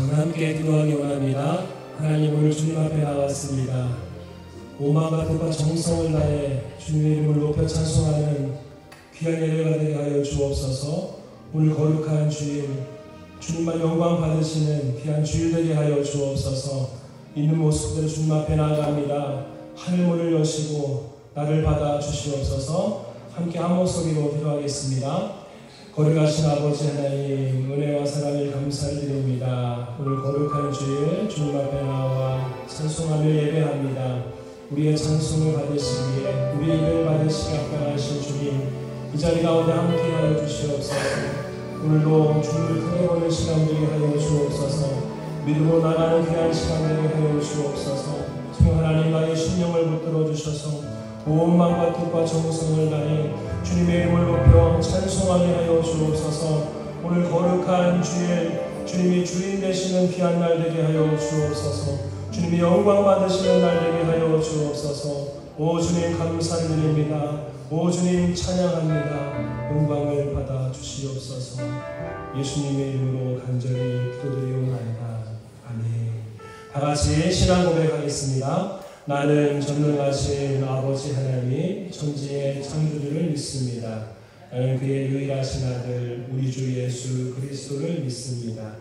저는 함께 기도하기 원합니다. 하나님, 오늘 주님 앞에 나왔습니다. 온 마음과 뜻과 정성을 다해 주님의 이름을 높여 찬송하는 귀한 예배가 되게 하여 주옵소서. 오늘 거룩한 주일, 주님만 영광 받으시는 귀한 주일 되게 하여 주옵소서. 있는 모습대로 주님 앞에 나아갑니다. 하늘 문을 여시고 나를 받아 주시옵소서. 함께 한 목소리로 기도하겠습니다. 거룩하신 아버지 하나님, 은혜와 사랑을 감사드립니다. 오늘 거룩한 주일 주님 앞에 나와 찬송하며 예배합니다. 우리의 찬송을 받으시기에, 우리의 예배를 받으시기에 합당하신 주님, 이 자리 가운데 함께하여 주시옵소서. 오늘도 주님을 크게 보는 시간 되게 하여 주옵소서. 믿음으로 나가는 귀한 시간 되게 하여 주옵소서. 주 하나님, 나의 심령을 붙들어 주셔서 온 마음과 뜻과 정성을 다해 주님의 이름을 높여 찬송하게 하여 주옵소서. 오늘 거룩한 주일, 주님이 주인 되시는 귀한 날 되게 하여 주옵소서. 주님이 영광 받으시는 날 되게 하여 주옵소서. 오 주님, 감사드립니다. 오 주님, 찬양합니다. 영광을 받아 주시옵소서. 예수님의 이름으로 간절히 기도드리옵나이다. 아멘. 다같이 신앙 고백하겠습니다. 나는 전능하신 아버지 하나님, 천지의 창조주를 믿습니다. 나는 그의 유일하신 아들 우리 주 예수 그리스도를 믿습니다.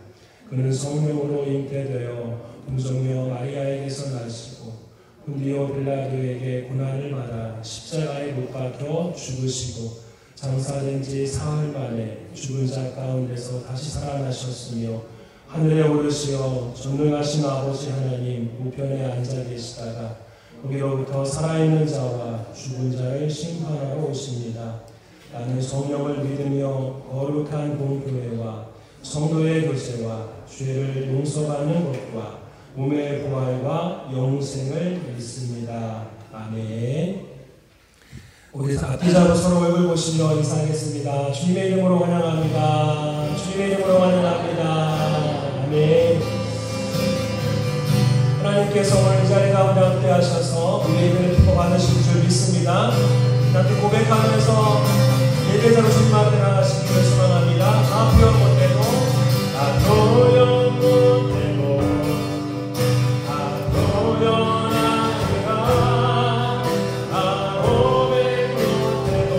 그는 성령으로 잉태되어 동정녀 마리아에게서 나시고 본디오 빌라도에게 고난을 받아 십자가에 못 박혀 죽으시고 장사된 지 사흘 만에 죽은 자 가운데서 다시 살아나셨으며 하늘에 오르시어 전능하신 아버지 하나님 우편에 앉아 계시다가 거기로부터 살아있는 자와 죽은 자를 심판하러 오십니다. 나는 성령을 믿으며 거룩한 공교회와 성도의 교제와 죄를 용서받는 것과 몸의 부활과 영생을 믿습니다. 아멘. 우리 앞뒤자로 서로 얼굴 보시며 인사하겠습니다. 주님의 이름으로 환영합니다. 주님의 이름으로 환영합니다. 아멘. 하나님께서 오늘 이 자리 가운데 함께 하셔서 우리의 예배를 기뻐 받으실 줄 믿습니다. 함께 고백하면서 예배자로 주님 앞에 나가시기를 소망합니다. 다 표현 못해도, 다 표현 못해도, 다 표현하리라. 나 고백 못해도,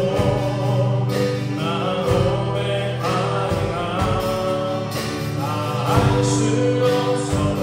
나 고백하리라. 나 알 수 없어도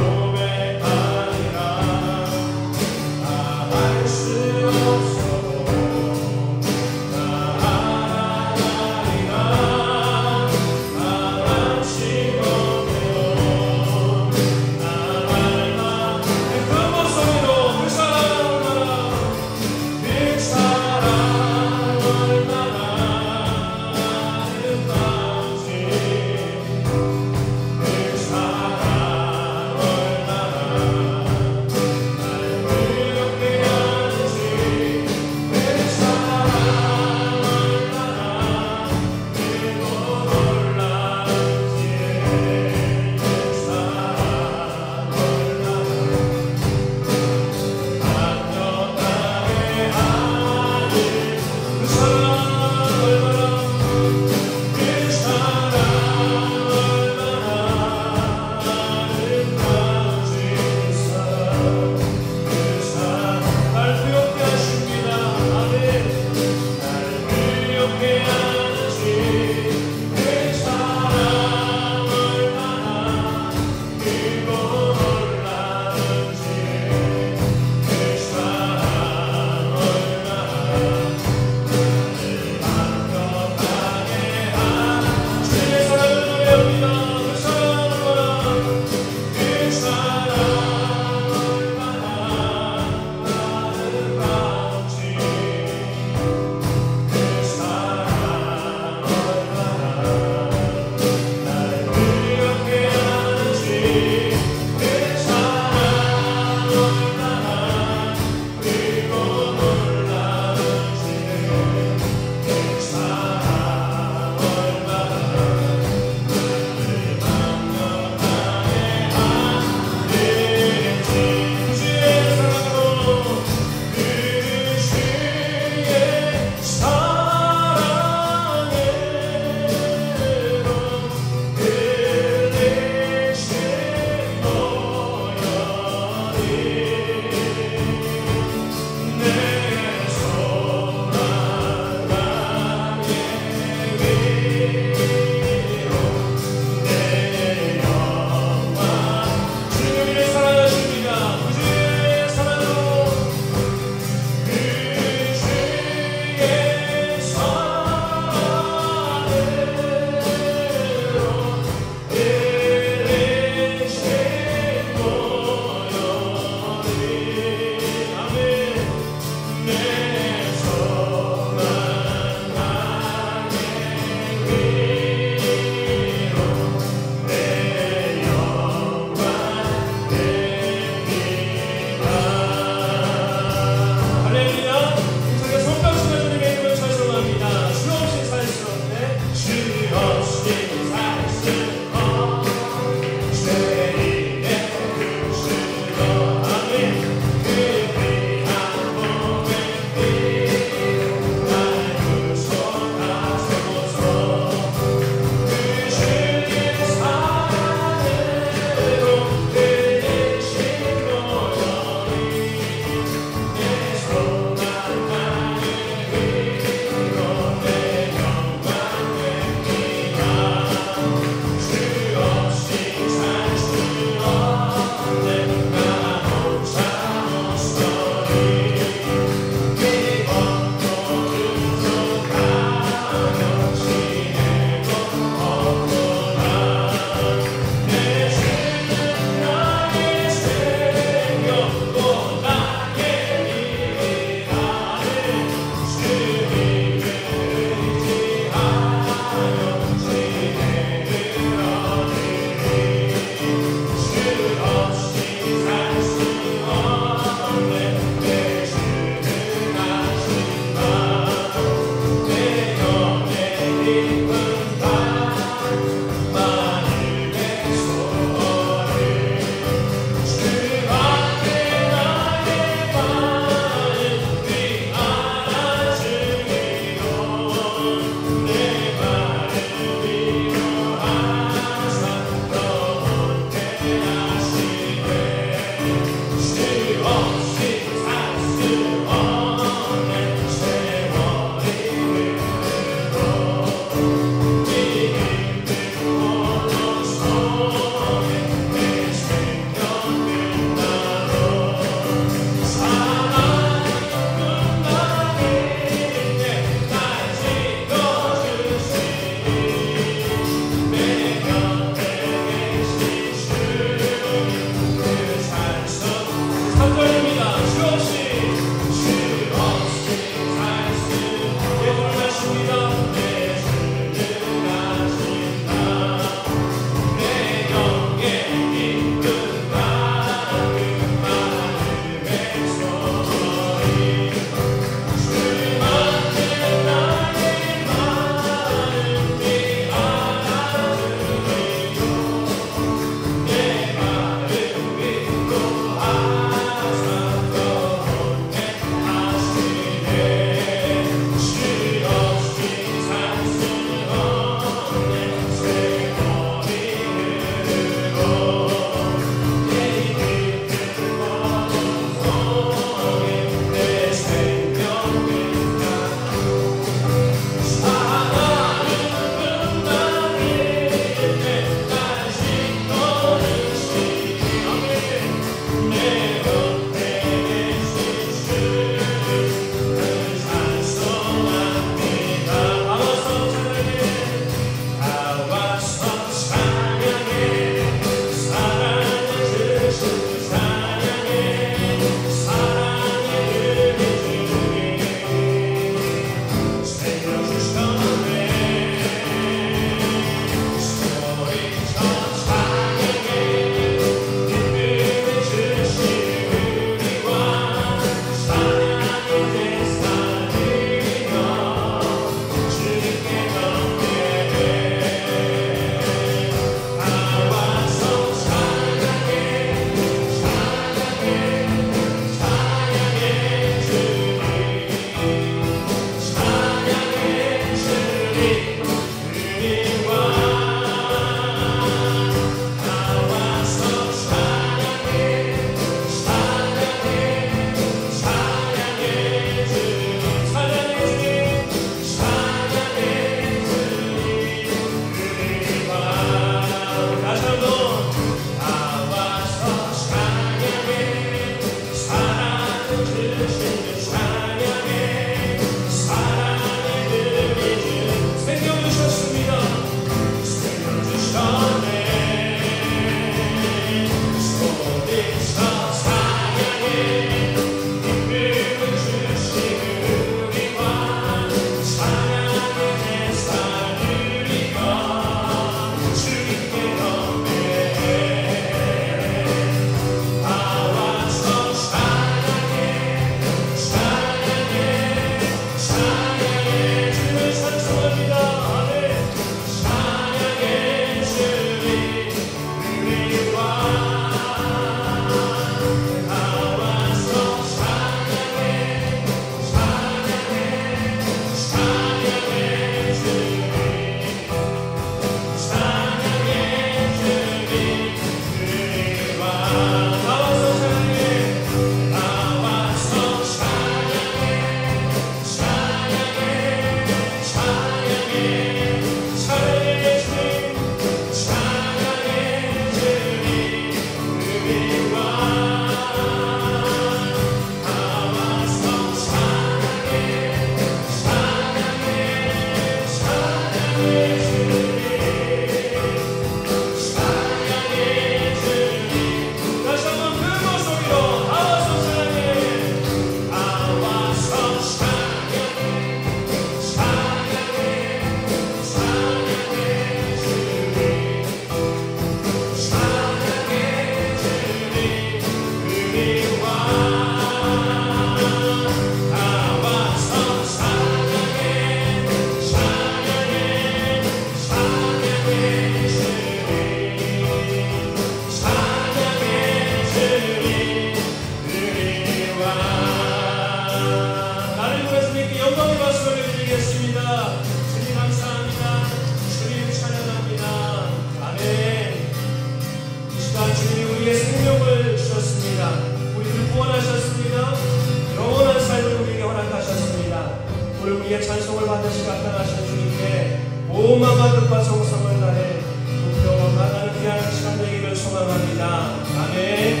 오늘 우리의 찬송을 받으시 나타나신 주님께 온 마음과 뜻과 정성을 다해 높여나가는 귀한 시간 되기를 소망합니다. 아멘.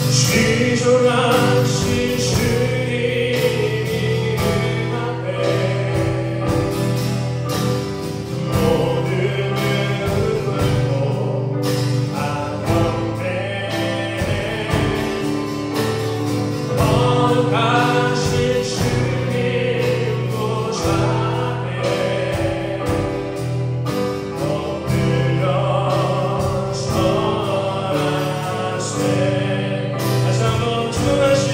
지존하신 주님 앞에 모든 무릎을 꿇고 아멘. 거룩하신 주님 보좌 앞에 엎드려 절하세. 다시 한번 지존하신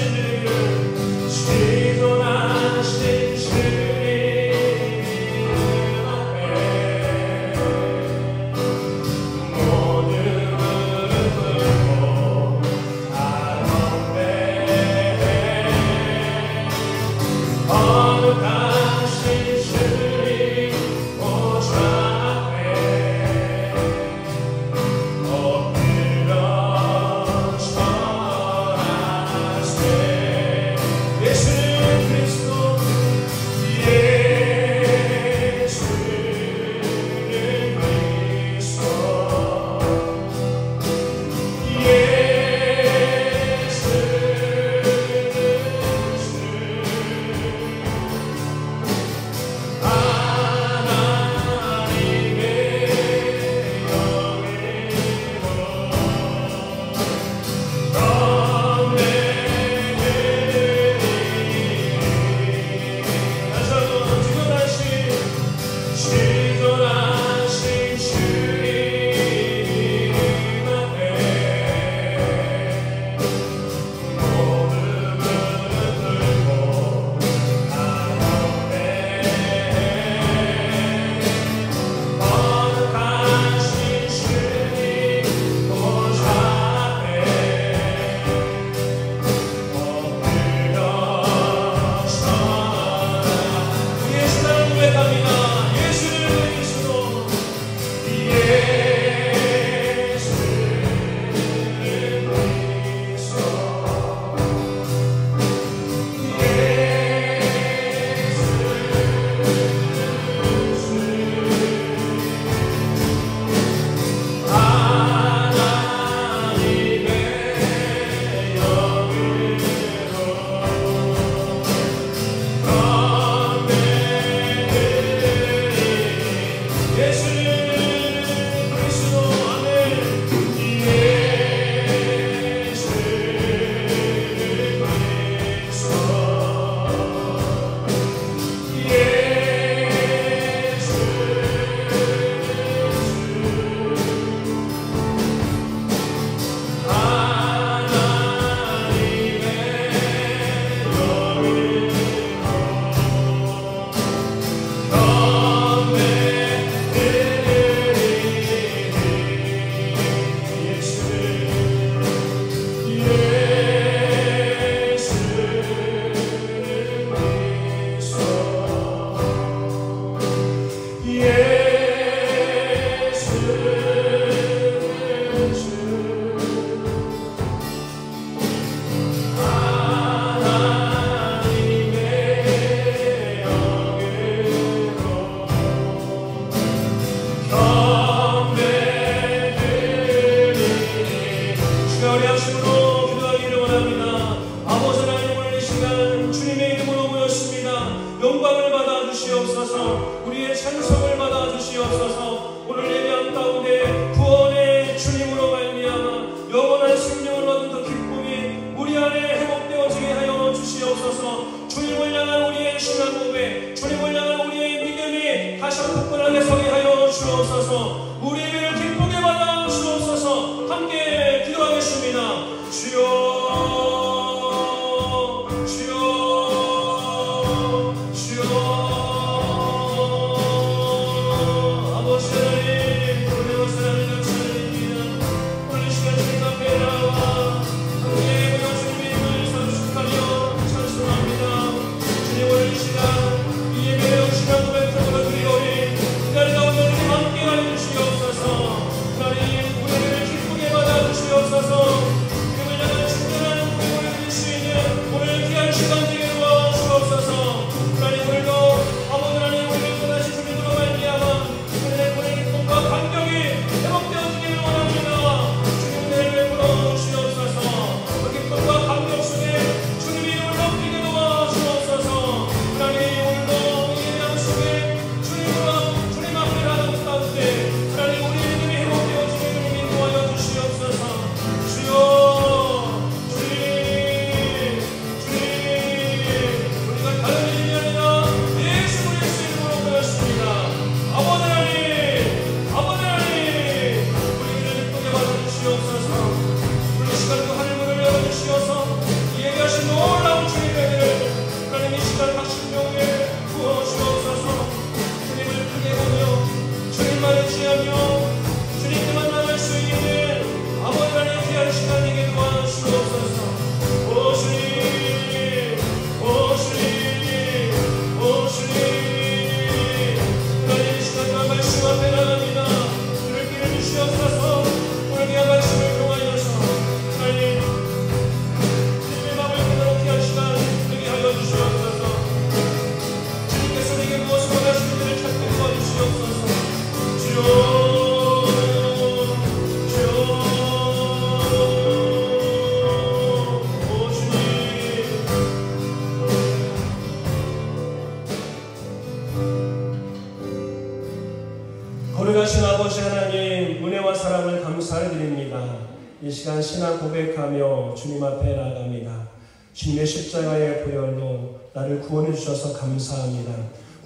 거룩하신 아버지 하나님, 은혜와 사랑을 감사드립니다. 이 시간 신앙 고백하며 주님 앞에 나아갑니다. 주님의 십자가의 보혈로 나를 구원해 주셔서 감사합니다.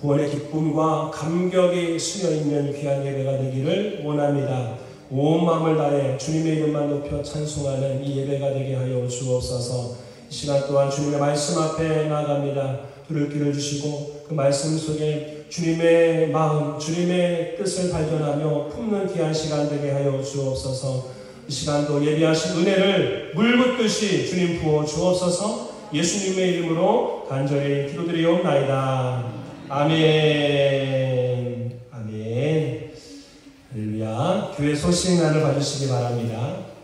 구원의 기쁨과 감격이 스며있는 귀한 예배가 되기를 원합니다. 온 마음을 다해 주님의 이름만 높여 찬송하는 이 예배가 되게 하여 주옵소서. 이 시간 또한 주님의 말씀 앞에 나아갑니다. 들을 길을 주시고 그 말씀 속에 주님의 마음, 주님의 뜻을 발견하며 품는 귀한 시간 되게 하여 주옵소서. 이 시간도 예비하신 은혜를 물붓듯이 주님 부어 주옵소서. 예수님의 이름으로 간절히 기도드리옵나이다. 아멘. 아멘. 할렐루야. 교회 소식란을 봐주시기 바랍니다.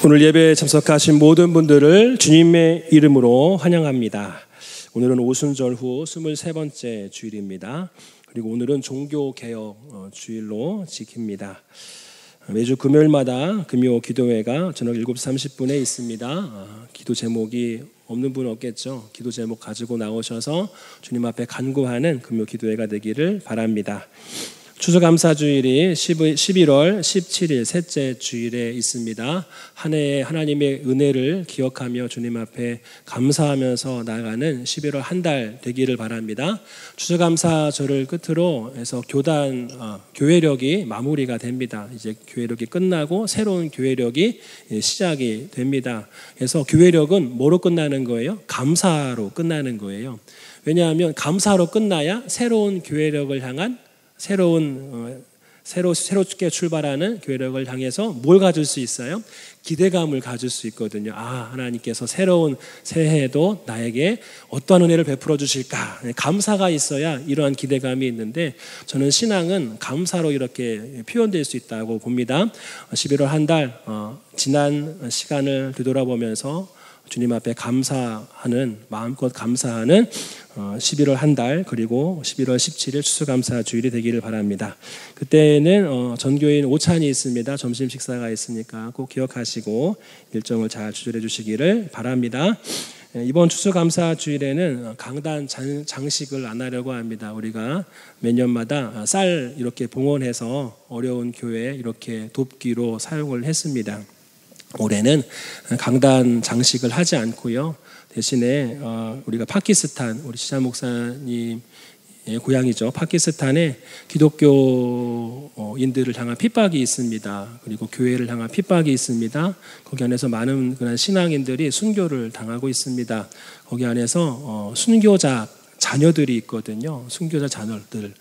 오늘 예배에 참석하신 모든 분들을 주님의 이름으로 환영합니다. 오늘은 오순절 후 23번째 주일입니다. 그리고 오늘은 종교개혁 주일로 지킵니다. 매주 금요일마다 금요 기도회가 저녁 7시 30분에 있습니다. 기도 제목이 없는 분은 없겠죠. 기도 제목 가지고 나오셔서 주님 앞에 간구하는 금요 기도회가 되기를 바랍니다. 추수감사주일이 11월 17일 셋째 주일에 있습니다. 한 해의 하나님의 은혜를 기억하며 주님 앞에 감사하면서 나아가는 11월 한 달 되기를 바랍니다. 추수감사절을 끝으로 해서 교회력이 마무리가 됩니다. 이제 교회력이 끝나고 새로운 교회력이 시작이 됩니다. 그래서 교회력은 뭐로 끝나는 거예요? 감사로 끝나는 거예요. 왜냐하면 감사로 끝나야 새로운 교회력을 향한 새롭게 출발하는 교회력을 향해서 뭘 가질 수 있어요? 기대감을 가질 수 있거든요. 하나님께서 새로운 새해에도 나에게 어떠한 은혜를 베풀어 주실까? 감사가 있어야 이러한 기대감이 있는데 저는 신앙은 감사로 이렇게 표현될 수 있다고 봅니다. 11월 한 달 지난 시간을 되돌아보면서 주님 앞에 감사하는, 마음껏 감사하는 11월 한 달, 그리고 11월 17일 추수감사 주일이 되기를 바랍니다. 그때는 전교인 오찬이 있습니다. 점심 식사가 있으니까 꼭 기억하시고 일정을 잘 조절해 주시기를 바랍니다. 이번 추수감사 주일에는 강단 장식을 안 하려고 합니다. 우리가 매년마다 쌀 이렇게 봉헌해서 어려운 교회 이렇게 돕기로 사용을 했습니다. 올해는 강단 장식을 하지 않고요. 대신에 우리가 파키스탄, 우리 시자 목사님 고향이죠. 파키스탄에 기독교인들을 향한 핍박이 있습니다. 그리고 교회를 향한 핍박이 있습니다. 거기 안에서 많은 그런 신앙인들이 순교를 당하고 있습니다. 거기 안에서 순교자 자녀들이 있거든요. 순교자 자녀들.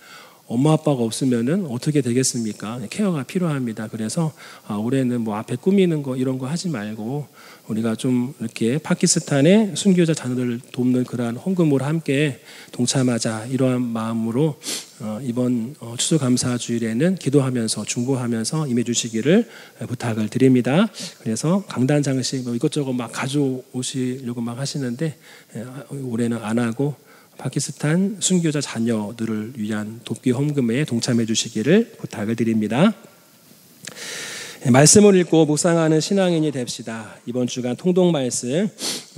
엄마 아빠가 없으면은 어떻게 되겠습니까? 케어가 필요합니다. 그래서 올해는 뭐 앞에 꾸미는 거 이런 거 하지 말고 우리가 좀 이렇게 파키스탄의 순교자 자녀들을 돕는 그러한 헌금으로 함께 동참하자 이러한 마음으로 이번 추수감사주일에는 기도하면서 중보하면서 임해 주시기를 부탁을 드립니다. 그래서 강단 장식 이것저것 막 가져오시려고 막 하시는데 올해는 안 하고 파키스탄 순교자 자녀들을 위한 돕기 헌금에 동참해 주시기를 부탁을 드립니다. 말씀을 읽고 묵상하는 신앙인이 됩시다. 이번 주간 통독 말씀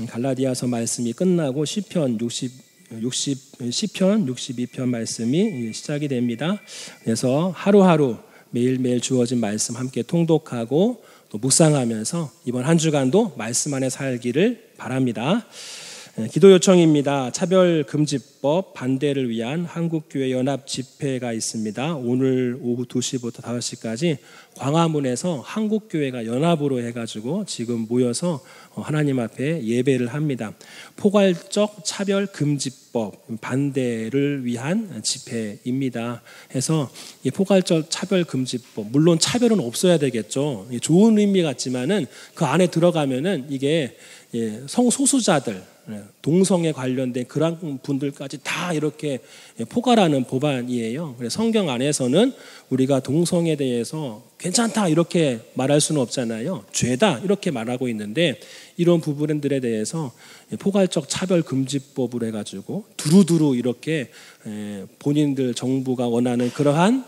갈라디아서 말씀이 끝나고 시편 62편 말씀이 시작이 됩니다. 그래서 하루하루 매일매일 주어진 말씀 함께 통독하고 또 묵상하면서 이번 한 주간도 말씀 안에 살기를 바랍니다. 기도 요청입니다. 차별금지법 반대를 위한 한국교회 연합 집회가 있습니다. 오늘 오후 2시부터 5시까지 광화문에서 한국교회가 연합으로 해가지고 지금 모여서 하나님 앞에 예배를 합니다. 포괄적 차별금지법 반대를 위한 집회입니다. 해서 이 포괄적 차별금지법, 물론 차별은 없어야 되겠죠. 좋은 의미 같지만은 그 안에 들어가면은 이게 성소수자들, 동성애 관련된 그런 분들까지 다 이렇게 포괄하는 법안이에요. 그래서 성경 안에서는 우리가 동성애에 대해서 괜찮다 이렇게 말할 수는 없잖아요. 죄다 이렇게 말하고 있는데 이런 부분들에 대해서 포괄적 차별금지법으로 해가지고 두루두루 이렇게 본인들 정부가 원하는 그러한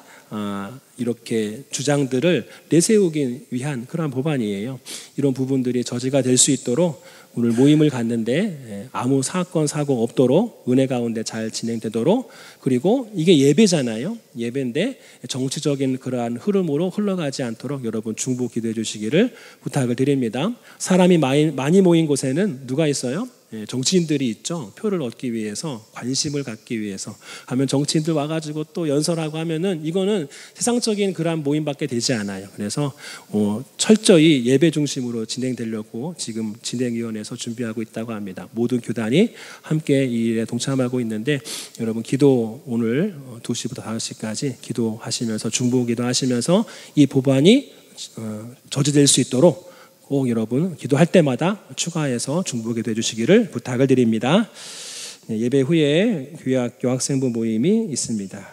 이렇게 주장들을 내세우기 위한 그러한 법안이에요. 이런 부분들이 저지가 될 수 있도록 오늘 모임을 갔는데 아무 사건 사고 없도록 은혜 가운데 잘 진행되도록, 그리고 이게 예배잖아요. 예배인데 정치적인 그러한 흐름으로 흘러가지 않도록 여러분 중보 기도해 주시기를 부탁을 드립니다. 사람이 많이 모인 곳에는 누가 있어요? 정치인들이 있죠. 표를 얻기 위해서, 관심을 갖기 위해서 하면 정치인들 와가지고 또 연설하고 하면은 이거는 세상적인 그러한 모임밖에 되지 않아요. 그래서 철저히 예배 중심으로 진행되려고 지금 진행위원회에서 준비하고 있다고 합니다. 모든 교단이 함께 이 일에 동참하고 있는데 여러분 기도 오늘 2시부터 5시까지 기도하시면서 중보 기도하시면서 이 법안이 저지될 수 있도록 꼭 여러분 기도할 때마다 추가해서 중보기도 해주시기를 부탁을 드립니다. 예배 후에 교회학교 학생부 모임이 있습니다.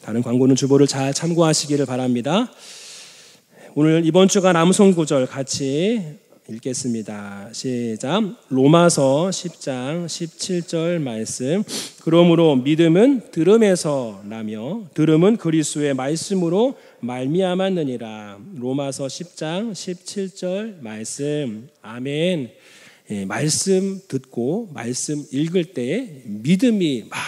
다른 광고는 주보를 잘 참고하시기를 바랍니다. 오늘 이번 주간 암송 구절 같이 읽겠습니다. 시작. 로마서 10장 17절 말씀. 그러므로 믿음은 들음에서 나며 들음은 그리스도의 말씀으로 말미암았느니라. 로마서 10장 17절 말씀. 아멘. 말씀 듣고 말씀 읽을 때에 믿음이 막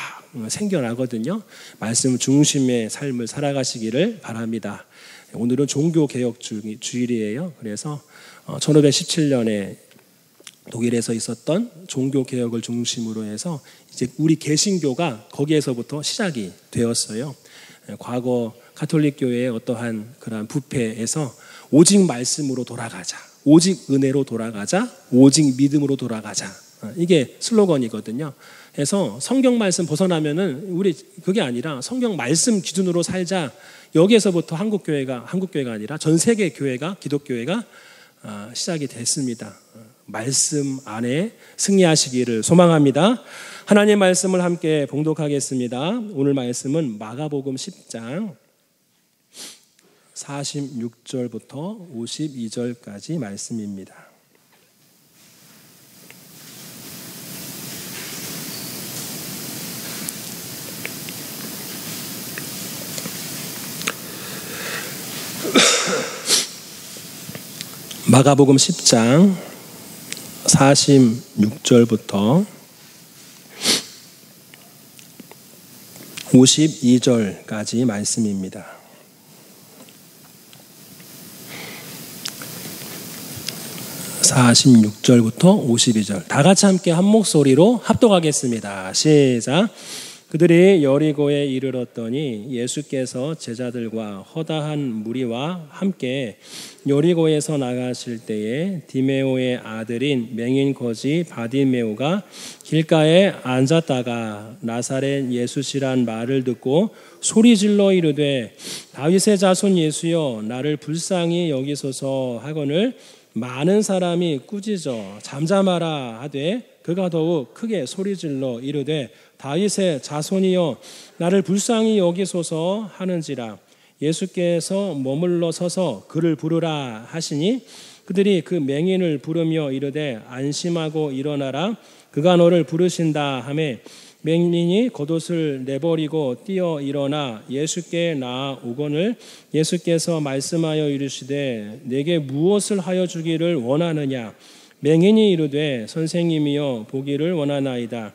생겨나거든요. 말씀 중심의 삶을 살아가시기를 바랍니다. 오늘은 종교개혁 주일이에요. 그래서 1517년에 독일에서 있었던 종교개혁을 중심으로 해서 이제 우리 개신교가 거기에서부터 시작이 되었어요. 과거 가톨릭 교회의 어떠한 그러한 부패에서 오직 말씀으로 돌아가자, 오직 은혜로 돌아가자, 오직 믿음으로 돌아가자. 이게 슬로건이거든요. 그래서 성경 말씀 벗어나면은 우리 그게 아니라 성경 말씀 기준으로 살자. 여기에서부터 한국 교회가 아니라 전 세계 교회가, 기독교회가 시작이 됐습니다. 말씀 안에 승리하시기를 소망합니다. 하나님의 말씀을 함께 봉독하겠습니다. 오늘 말씀은 마가복음 10장 46절부터 52절까지 말씀입니다. 마가복음 10장 46절부터 52절까지 말씀입니다. (46절부터 52절) 다 같이 함께 한 목소리로 합독하겠습니다. 시작. 그들이 여리고에 이르렀더니 예수께서 제자들과 허다한 무리와 함께 여리고에서 나가실 때에 디메오의 아들인 맹인 거지 바디메오가 길가에 앉았다가 나사렛 예수시란 말을 듣고 소리질러 이르되 다윗의 자손 예수여 나를 불쌍히 여기소서 하거늘 많은 사람이 꾸짖어 잠잠하라 하되 그가 더욱 크게 소리질러 이르되 다윗의 자손이여 나를 불쌍히 여기소서 하는지라. 예수께서 머물러 서서 그를 부르라 하시니 그들이 그 맹인을 부르며 이르되 안심하고 일어나라 그가 너를 부르신다 하매 맹인이 겉옷을 내버리고 뛰어 일어나 예수께 나아오거늘 예수께서 말씀하여 이르시되 내게 무엇을 하여 주기를 원하느냐. 맹인이 이르되 선생님이여 보기를 원하나이다.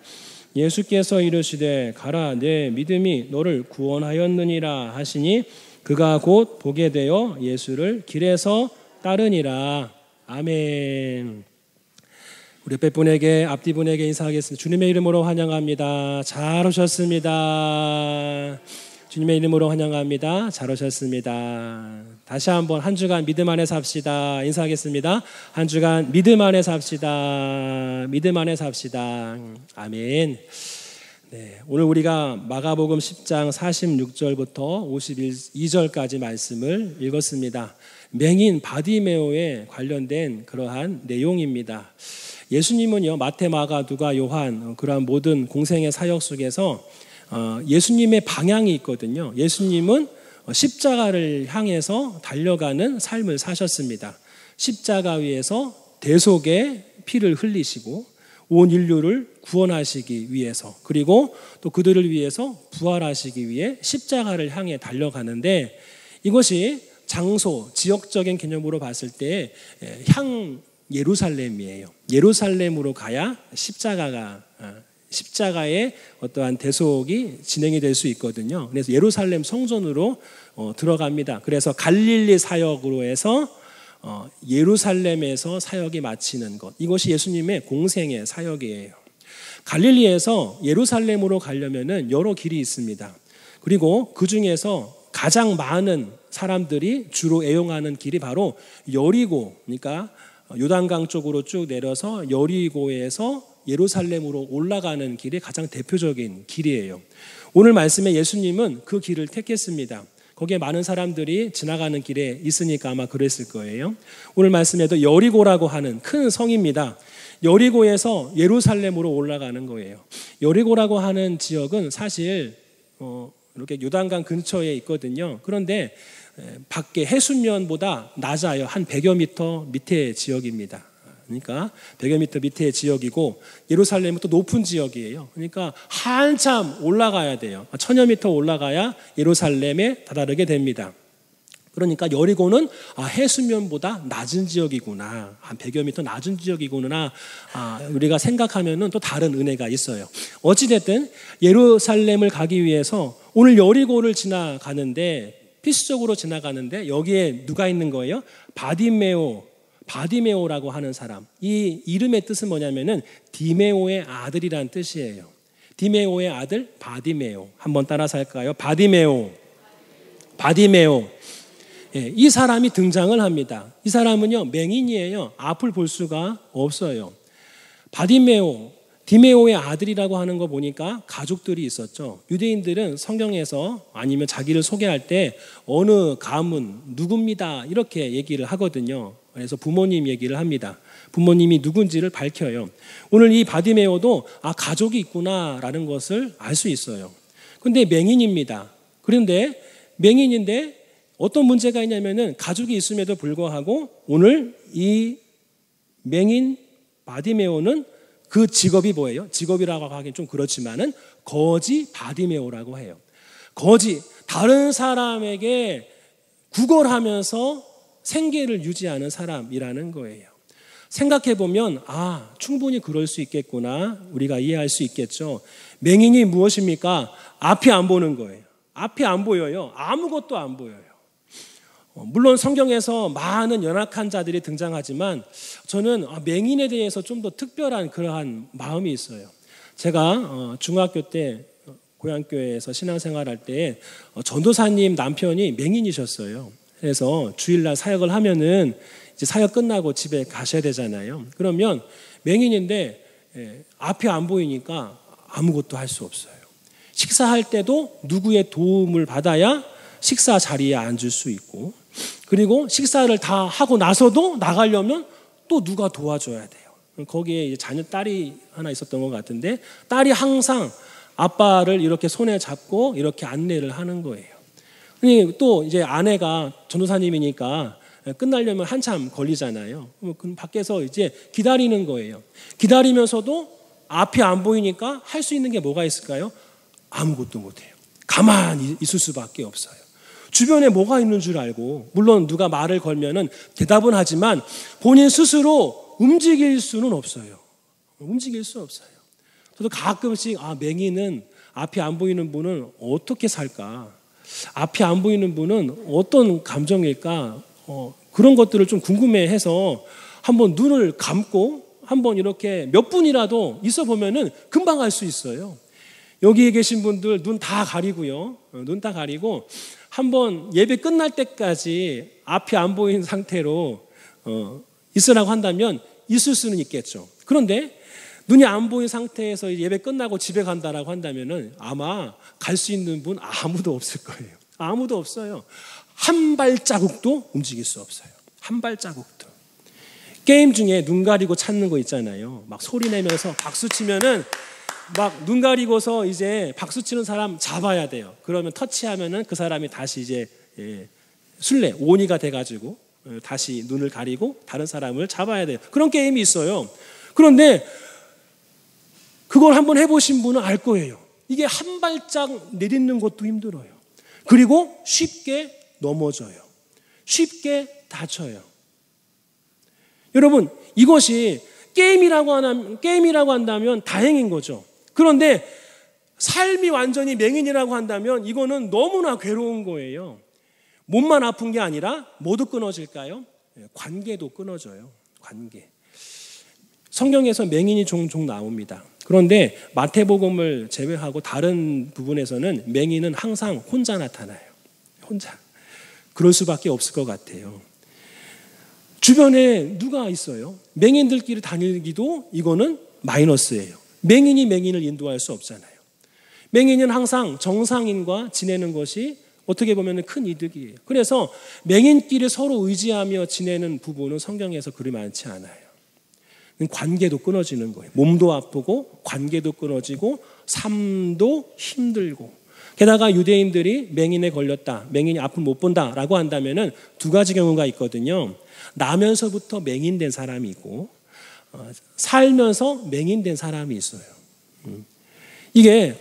예수께서 이르시되 가라 내 믿음이 너를 구원하였느니라 하시니 그가 곧 보게 되어 예수를 길에서 따르니라. 아멘. 우리 옆에 분에게 앞뒤 분에게 인사하겠습니다. 주님의 이름으로 환영합니다. 잘 오셨습니다. 주님의 이름으로 환영합니다. 잘 오셨습니다. 다시 한번 한 주간 믿음 안에 삽시다. 인사하겠습니다. 한 주간 믿음 안에 삽시다. 믿음 안에 삽시다. 아멘. 네, 오늘 우리가 마가복음 10장 46절부터 52절까지 말씀을 읽었습니다. 맹인 바디메오에 관련된 그러한 내용입니다. 예수님은요, 마태, 마가, 누가, 요한 그러한 모든 공생의 사역 속에서 예수님의 방향이 있거든요. 예수님은 십자가를 향해서 달려가는 삶을 사셨습니다. 십자가 위에서 대속의 피를 흘리시고 온 인류를 구원하시기 위해서, 그리고 또 그들을 위해서 부활하시기 위해 십자가를 향해 달려가는데, 이것이 장소, 지역적인 개념으로 봤을 때 예루살렘이에요. 예루살렘으로 가야 십자가의 어떠한 대속이 진행이 될 수 있거든요. 그래서 예루살렘 성전으로 들어갑니다. 그래서 갈릴리 사역으로 해서 예루살렘에서 사역이 마치는 것. 이것이 예수님의 공생의 사역이에요. 갈릴리에서 예루살렘으로 가려면은 여러 길이 있습니다. 그리고 그 중에서 가장 많은 사람들이 주로 애용하는 길이 바로 여리고, 그러니까 요단강 쪽으로 쭉 내려서 여리고에서 예루살렘으로 올라가는 길이 가장 대표적인 길이에요. 오늘 말씀에 예수님은 그 길을 택했습니다. 거기에 많은 사람들이 지나가는 길에 있으니까 아마 그랬을 거예요. 오늘 말씀에도 여리고라고 하는 큰 성입니다. 여리고에서 예루살렘으로 올라가는 거예요. 여리고라고 하는 지역은 사실 이렇게 요단강 근처에 있거든요. 그런데 밖에 해수면보다 낮아요. 한 100여 미터 밑의 지역입니다. 그러니까 100여 미터 밑의 지역이고 예루살렘은 또 높은 지역이에요. 그러니까 한참 올라가야 돼요. 1000여 미터 올라가야 예루살렘에 다다르게 됩니다. 그러니까 여리고는 해수면보다 낮은 지역이구나. 한 100여 미터 낮은 지역이구나. 우리가 생각하면은 또 다른 은혜가 있어요. 어찌됐든 예루살렘을 가기 위해서 오늘 여리고를 지나가는데 필수적으로 지나가는데 여기에 누가 있는 거예요? 바디메오라고 하는 사람. 이 이름의 뜻은 뭐냐면은 디메오의 아들이란 뜻이에요. 디메오의 아들 바디메오. 한번 따라서 할까요? 바디메오. 이 사람이 등장을 합니다. 이 사람은요 맹인이에요. 앞을 볼 수가 없어요. 디메오의 아들이라고 하는 거 보니까 가족들이 있었죠. 유대인들은 성경에서 아니면 자기를 소개할 때 어느 가문 누굽니다 이렇게 얘기를 하거든요. 그래서 부모님 얘기를 합니다. 부모님이 누군지를 밝혀요. 오늘 이 바디메오도 가족이 있구나라는 것을 알 수 있어요. 그런데 맹인입니다. 그런데 맹인인데 어떤 문제가 있냐면은 가족이 있음에도 불구하고 오늘 이 맹인 바디메오는 그 직업이 뭐예요? 직업이라고 하긴 좀 그렇지만은 거지 바디메오라고 해요. 다른 사람에게 구걸하면서 생계를 유지하는 사람이라는 거예요. 생각해보면 충분히 그럴 수 있겠구나. 우리가 이해할 수 있겠죠. 맹인이 무엇입니까? 앞이 안 보는 거예요. 앞이 안 보여요. 아무것도 안 보여요. 물론 성경에서 많은 연약한 자들이 등장하지만 저는 맹인에 대해서 좀 더 특별한 그러한 마음이 있어요. 제가 중학교 때 고향교회에서 신앙생활할 때 전도사님 남편이 맹인이셨어요. 그래서 주일날 사역을 하면은 이제 사역 끝나고 집에 가셔야 되잖아요. 그러면 맹인인데 앞이 안 보이니까 아무것도 할 수 없어요. 식사할 때도 누구의 도움을 받아야 식사 자리에 앉을 수 있고, 그리고 식사를 다 하고 나서도 나가려면 또 누가 도와줘야 돼요. 거기에 이제 자녀 딸이 하나 있었던 것 같은데 딸이 항상 아빠를 이렇게 손에 잡고 이렇게 안내를 하는 거예요. 또 이제 아내가 전도사님이니까 끝나려면 한참 걸리잖아요. 그럼 밖에서 이제 기다리는 거예요. 기다리면서도 앞이 안 보이니까 할 수 있는 게 뭐가 있을까요? 아무것도 못해요. 가만히 있을 수밖에 없어요. 주변에 뭐가 있는 줄 알고, 물론 누가 말을 걸면은 대답은 하지만 본인 스스로 움직일 수는 없어요. 움직일 수 없어요. 저도 가끔씩 맹인은, 앞이 안 보이는 분은 어떻게 살까? 앞이 안 보이는 분은 어떤 감정일까? 그런 것들을 좀 궁금해해서 한번 눈을 감고 한번 이렇게 몇 분이라도 있어 보면은 금방 알 수 있어요. 여기에 계신 분들 눈 다 가리고요. 눈 다 가리고 한번 예배 끝날 때까지 앞이 안 보이는 상태로 있으라고 한다면 있을 수는 있겠죠. 그런데 눈이 안 보이는 상태에서 예배 끝나고 집에 간다라고 한다면은 아마 갈 수 있는 분 아무도 없을 거예요. 아무도 없어요. 한 발자국도 움직일 수 없어요. 한 발자국도. 게임 중에 눈 가리고 찾는 거 있잖아요. 막 소리 내면서 박수 치면은 막 눈 가리고서 이제 박수 치는 사람 잡아야 돼요. 그러면 터치하면은 그 사람이 다시 이제 술래 오니가 돼가지고 다시 눈을 가리고 다른 사람을 잡아야 돼요. 그런 게임이 있어요. 그런데 그걸 한번 해보신 분은 알 거예요. 이게 한 발짝 내딛는 것도 힘들어요. 그리고 쉽게 넘어져요. 쉽게 다쳐요. 여러분, 이것이 게임이라고 한다면 다행인 거죠. 그런데 삶이 완전히 맹인이라고 한다면 이거는 너무나 괴로운 거예요. 몸만 아픈 게 아니라 뭐도 끊어질까요? 관계도 끊어져요. 관계. 성경에서 맹인이 종종 나옵니다. 그런데 마태복음을 제외하고 다른 부분에서는 맹인은 항상 혼자 나타나요. 혼자. 그럴 수밖에 없을 것 같아요. 주변에 누가 있어요? 맹인들끼리 다니기도 이거는 마이너스예요. 맹인이 맹인을 인도할 수 없잖아요. 맹인은 항상 정상인과 지내는 것이 어떻게 보면 큰 이득이에요. 그래서 맹인끼리 서로 의지하며 지내는 부분은 성경에서 그리 많지 않아요. 관계도 끊어지는 거예요. 몸도 아프고 관계도 끊어지고 삶도 힘들고, 게다가 유대인들이 맹인에 걸렸다, 맹인이 아픔 못 본다라고 한다면은 두 가지 경우가 있거든요. 나면서부터 맹인된 사람이 있고 살면서 맹인된 사람이 있어요. 이게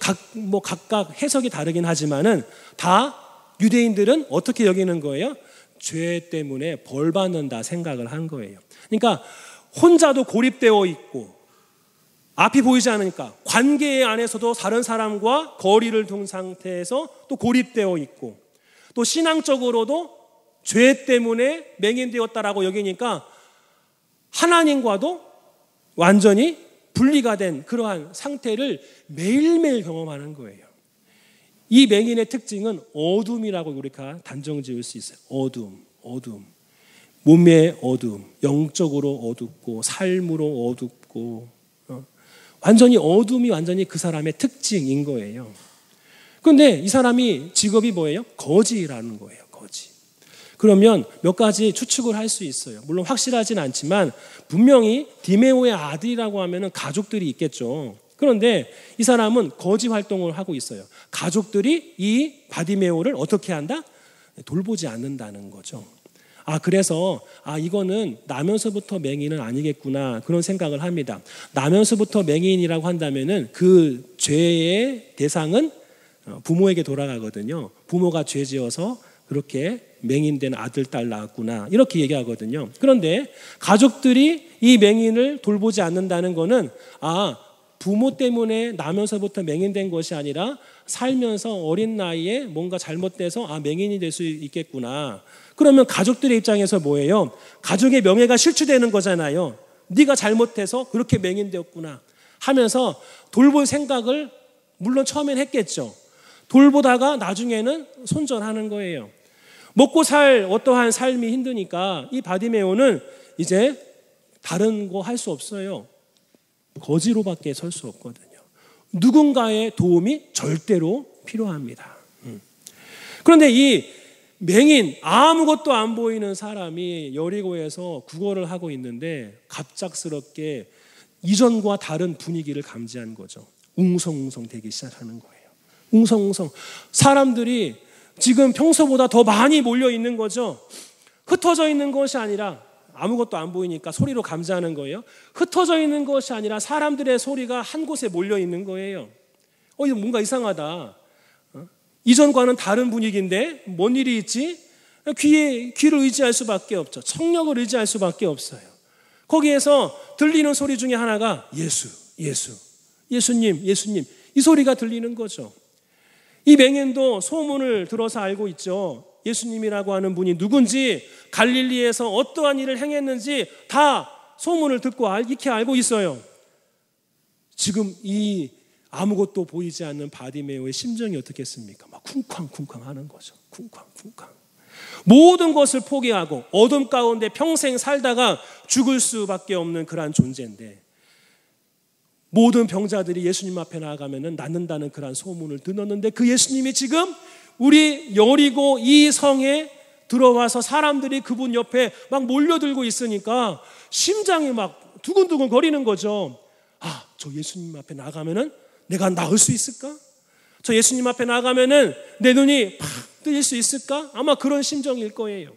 각각 해석이 다르긴 하지만은 다 유대인들은 어떻게 여기는 거예요? 죄 때문에 벌 받는다 생각을 한 거예요. 그러니까 혼자도 고립되어 있고 앞이 보이지 않으니까 관계 안에서도 다른 사람과 거리를 둔 상태에서 또 고립되어 있고, 또 신앙적으로도 죄 때문에 맹인되었다라고 여기니까 하나님과도 완전히 분리가 된 그러한 상태를 매일매일 경험하는 거예요. 이 맹인의 특징은 어둠이라고 우리가 단정 지을 수 있어요. 어둠. 몸의 어둠, 영적으로 어둡고 삶으로 어둡고, 완전히 어둠이 완전히 그 사람의 특징인 거예요. 그런데 이 사람이 직업이 뭐예요? 거지라는 거예요. 거지. 그러면 몇 가지 추측을 할 수 있어요. 물론 확실하진 않지만 분명히 디메오의 아들이라고 하면 가족들이 있겠죠. 그런데 이 사람은 거지 활동을 하고 있어요. 가족들이 이 바디메오를 어떻게 한다? 돌보지 않는다는 거죠. 그래서 이거는 나면서부터 맹인은 아니겠구나, 그런 생각을 합니다. 나면서부터 맹인이라고 한다면은 그 죄의 대상은 부모에게 돌아가거든요. 부모가 죄 지어서 그렇게 맹인된 아들, 딸 낳았구나, 이렇게 얘기하거든요. 그런데 가족들이 이 맹인을 돌보지 않는다는 거는 부모 때문에 나면서부터 맹인된 것이 아니라 살면서 어린 나이에 뭔가 잘못돼서 맹인이 될 수 있겠구나. 그러면 가족들의 입장에서 뭐예요? 가족의 명예가 실추되는 거잖아요. 네가 잘못해서 그렇게 맹인되었구나 하면서 돌볼 생각을 물론 처음엔 했겠죠. 돌보다가 나중에는 손절하는 거예요. 먹고 살 어떠한 삶이 힘드니까 이 바디메오는 이제 다른 거 할 수 없어요. 거지로밖에 설 수 없거든요. 누군가의 도움이 절대로 필요합니다. 그런데 이 맹인, 아무것도 안 보이는 사람이 여리고에서 구걸을 하고 있는데 갑작스럽게 이전과 다른 분위기를 감지한 거죠. 웅성웅성 되기 시작하는 거예요. 웅성웅성. 사람들이 지금 평소보다 더 많이 몰려 있는 거죠. 흩어져 있는 것이 아니라, 아무것도 안 보이니까 소리로 감지하는 거예요. 흩어져 있는 것이 아니라 사람들의 소리가 한 곳에 몰려 있는 거예요. 이거 뭔가 이상하다. 이전과는 다른 분위기인데 뭔 일이 있지? 귀를 의지할 수밖에 없죠. 청력을 의지할 수밖에 없어요. 거기에서 들리는 소리 중에 하나가 예수님 이 소리가 들리는 거죠. 이 맹인도 소문을 들어서 알고 있죠. 예수님이라고 하는 분이 누군지, 갈릴리에서 어떠한 일을 행했는지 다 소문을 듣고 익히 알고 있어요. 지금 이 아무것도 보이지 않는 바디메오의 심정이 어떻겠습니까? 막 쿵쾅쿵쾅 하는 거죠. 쿵쾅쿵쾅. 모든 것을 포기하고 어둠 가운데 평생 살다가 죽을 수밖에 없는 그러한 존재인데, 모든 병자들이 예수님 앞에 나아가면 낫는다는 그러한 소문을 들었는데, 그 예수님이 지금 우리 여리고 이 성에 들어와서 사람들이 그분 옆에 막 몰려들고 있으니까 심장이 막 두근두근 거리는 거죠. 저 예수님 앞에 나가면은 내가 나을 수 있을까? 저 예수님 앞에 나가면은 내 눈이 팍 뜨일 수 있을까? 아마 그런 심정일 거예요.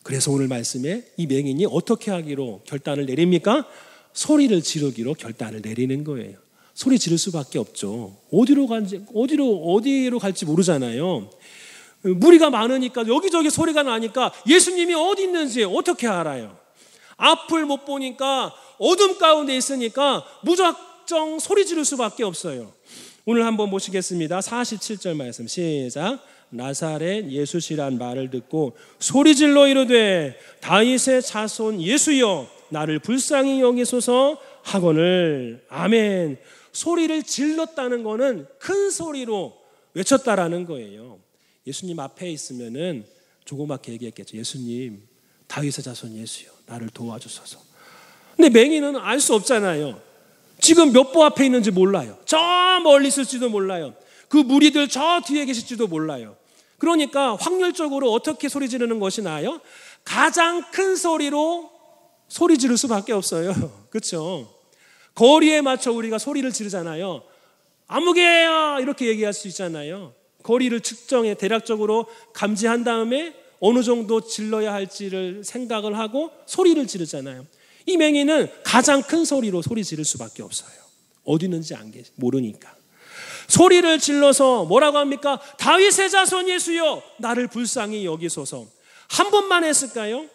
그래서 오늘 말씀에 이 맹인이 어떻게 하기로 결단을 내립니까? 소리를 지르기로 결단을 내리는 거예요. 소리 지를 수밖에 없죠. 어디로 갈지 모르잖아요. 무리가 많으니까 여기저기 소리가 나니까 예수님이 어디 있는지 어떻게 알아요? 앞을 못 보니까 어둠 가운데 있으니까 무작정 소리 지를 수밖에 없어요. 오늘 한번 보시겠습니다. 47절 말씀 시작. 나사렛 예수시란 말을 듣고 소리질러 이르되 다윗의 자손 예수여 나를 불쌍히 여기소서 하거늘. 아멘. 소리를 질렀다는 거는 큰 소리로 외쳤다라는 거예요. 예수님 앞에 있으면은 조그맣게 얘기했겠죠. 예수님, 다윗의 자손 예수여 나를 도와주소서. 근데 맹인은 알 수 없잖아요. 지금 몇 보 앞에 있는지 몰라요. 저 멀리 있을지도 몰라요. 그 무리들 저 뒤에 계실지도 몰라요. 그러니까 확률적으로 어떻게 소리 지르는 것이 나아요? 가장 큰 소리로 소리 지를 수밖에 없어요. 그렇죠? 거리에 맞춰 우리가 소리를 지르잖아요. 아무개야 이렇게 얘기할 수 있잖아요. 거리를 측정해 대략적으로 감지한 다음에 어느 정도 질러야 할지를 생각을 하고 소리를 지르잖아요. 이 맹인은 가장 큰 소리로 소리 지를 수밖에 없어요. 어디 있는지 모르니까. 소리를 질러서 뭐라고 합니까? 다윗의 자손 예수여 나를 불쌍히 여기소서. 한 번만 했을까요?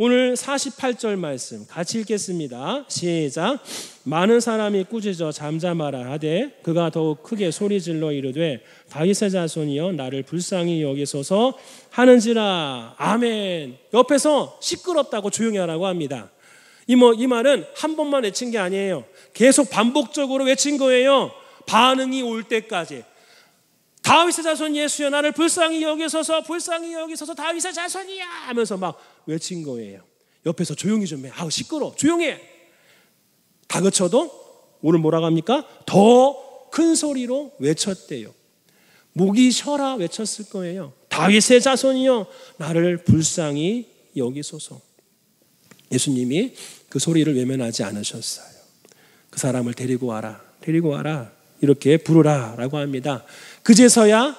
오늘 48절 말씀 같이 읽겠습니다. 시작. 많은 사람이 꾸짖어 잠잠하라 하되 그가 더욱 크게 소리질러 이르되 다윗의 자손이여 나를 불쌍히 여기소서 하는지라. 아멘. 옆에서 시끄럽다고 조용히 하라고 합니다. 이 말은 한 번만 외친 게 아니에요. 계속 반복적으로 외친 거예요. 반응이 올 때까지. 다윗의 자손 예수여 나를 불쌍히 여기소서 다윗의 자손이야 하면서 막 외친 거예요. 옆에서 조용히 좀 해. 아우 시끄러워. 조용해. 다그쳐도 오늘 뭐라고 합니까? 더 큰 소리로 외쳤대요. 목이 쉬어라 외쳤을 거예요. 다윗의 자손이여 나를 불쌍히 여기소서. 예수님이 그 소리를 외면하지 않으셨어요. 그 사람을 데리고 와라 이렇게 부르라라고 합니다. 그제서야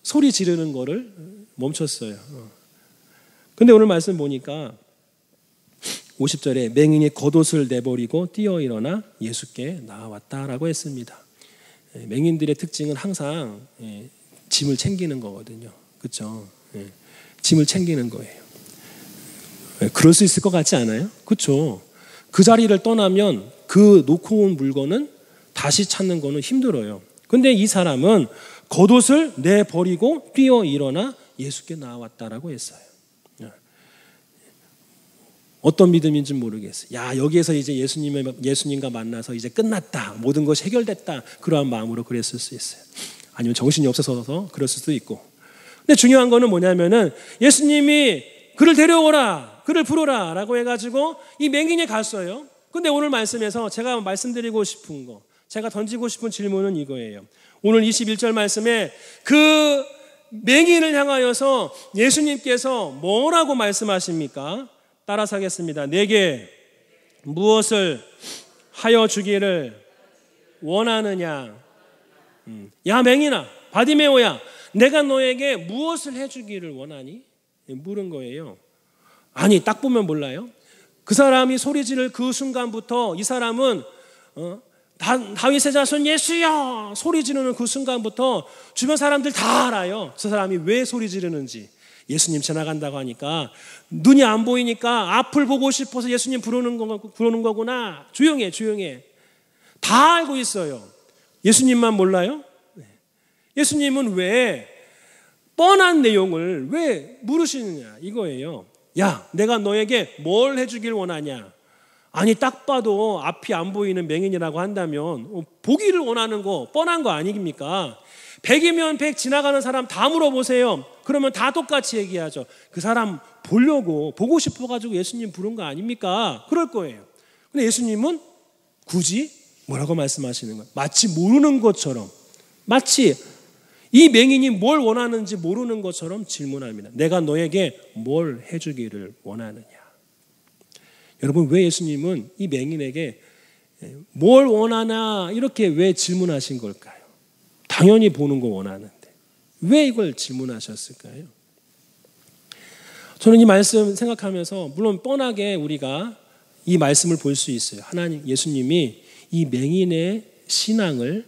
소리 지르는 거를 멈췄어요. 근데 오늘 말씀 보니까 50절에 맹인이 겉옷을 내버리고 뛰어 일어나 예수께 나아왔다라고 했습니다. 맹인들의 특징은 항상 짐을 챙기는 거거든요. 그렇죠? 짐을 챙기는 거예요. 그럴 수 있을 것 같지 않아요? 그렇죠? 그 자리를 떠나면 그 놓고 온 물건은 다시 찾는 거는 힘들어요. 근데 이 사람은 겉옷을 내버리고 뛰어 일어나 예수께 나아왔다라고 했어요. 어떤 믿음인지 모르겠어요. 야, 여기에서 이제 예수님과 만나서 이제 끝났다. 모든 것이 해결됐다. 그러한 마음으로 그랬을 수 있어요. 아니면 정신이 없어서 그랬을 수도 있고. 근데 중요한 거는 뭐냐면은 예수님이 그를 데려오라, 그를 부르라 라고 해가지고 이 맹인이 갔어요. 근데 오늘 말씀에서 제가 말씀드리고 싶은 거, 제가 던지고 싶은 질문은 이거예요. 오늘 21절 말씀에 그 맹인을 향하여서 예수님께서 뭐라고 말씀하십니까? 따라서 하겠습니다. 내게 무엇을 하여 주기를 원하느냐? 야 맹인아, 바디메오야, 내가 너에게 무엇을 해주기를 원하니? 물은 거예요. 아니 딱 보면 몰라요? 그 사람이 소리 지를 그 순간부터 이 사람은 다윗의 자손 예수여 소리 지르는 그 순간부터 주변 사람들 다 알아요. 저 사람이 왜 소리 지르는지. 예수님 지나간다고 하니까 눈이 안 보이니까 앞을 보고 싶어서 예수님 부르는 거구나. 조용해. 다 알고 있어요. 예수님만 몰라요? 예수님은 왜 뻔한 내용을 왜 물으시느냐 이거예요. 야, 내가 너에게 뭘 해주길 원하냐? 아니 딱 봐도 앞이 안 보이는 맹인이라고 한다면 보기를 원하는 거 뻔한 거 아닙니까? 100이면 100 지나가는 사람 다 물어보세요. 그러면 다 똑같이 얘기하죠. 그 사람 보고 싶어가지고 예수님 부른 거 아닙니까? 그럴 거예요. 근데 예수님은 굳이 뭐라고 말씀하시는 거예요? 마치 모르는 것처럼, 마치 이 맹인이 뭘 원하는지 모르는 것처럼 질문합니다. 내가 너에게 뭘 해주기를 원하느냐? 여러분, 왜 예수님은 이 맹인에게 뭘 원하나 이렇게 왜 질문하신 걸까요? 당연히 보는 거 원하는데 왜 이걸 질문하셨을까요? 저는 이 말씀 생각하면서 물론 뻔하게 우리가 이 말씀을 볼 수 있어요. 예수님이 이 맹인의 신앙을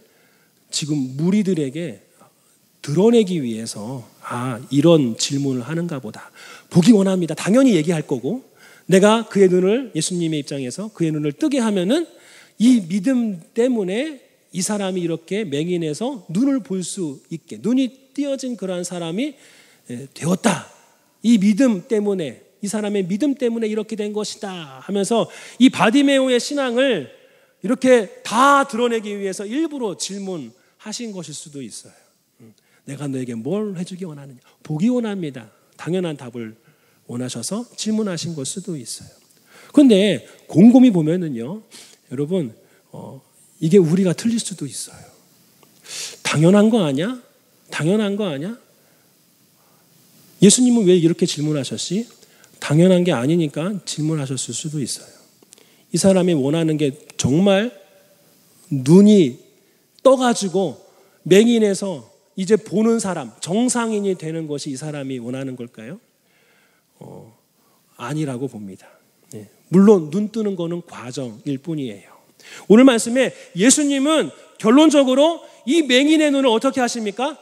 지금 무리들에게 드러내기 위해서 이런 질문을 하는가 보다. 보기 원합니다. 당연히 얘기할 거고 내가 그의 눈을, 예수님의 입장에서 그의 눈을 뜨게 하면은 이 믿음 때문에 이 사람이 이렇게 맹인에서 눈을 볼 수 있게, 눈이 띄어진 그러한 사람이 되었다. 이 믿음 때문에, 이 사람의 믿음 때문에 이렇게 된 것이다 하면서 이 바디메오의 신앙을 이렇게 다 드러내기 위해서 일부러 질문하신 것일 수도 있어요. 내가 너에게 뭘 해주기 원하느냐? 보기 원합니다. 당연한 답을 원하셔서 질문하신 걸 수도 있어요. 그런데 곰곰이 보면은요, 여러분, 이게 우리가 틀릴 수도 있어요. 당연한 거 아니야? 당연한 거 아니야? 예수님은 왜 이렇게 질문하셨지? 당연한 게 아니니까 질문하셨을 수도 있어요. 이 사람이 원하는 게 정말 눈이 떠가지고 맹인에서 이제 보는 사람, 정상인이 되는 것이 이 사람이 원하는 걸까요? 아니라고 봅니다. 물론 눈 뜨는 거는 과정일 뿐이에요. 오늘 말씀에 예수님은 결론적으로 이 맹인의 눈을 어떻게 하십니까?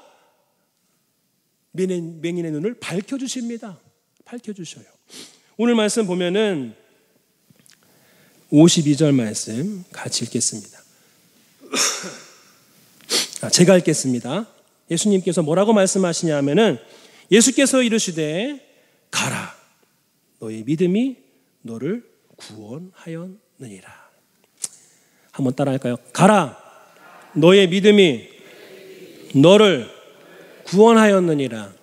맹인의 눈을 밝혀주십니다. 밝혀주셔요. 오늘 말씀 보면은 52절 말씀 같이 읽겠습니다. 제가 읽겠습니다. 예수님께서 뭐라고 말씀하시냐면은 예수께서 이르시되 가라, 너의 믿음이 너를 구원하였느니라. 한번 따라할까요? 가라, 너의 믿음이 너를 구원하였느니라.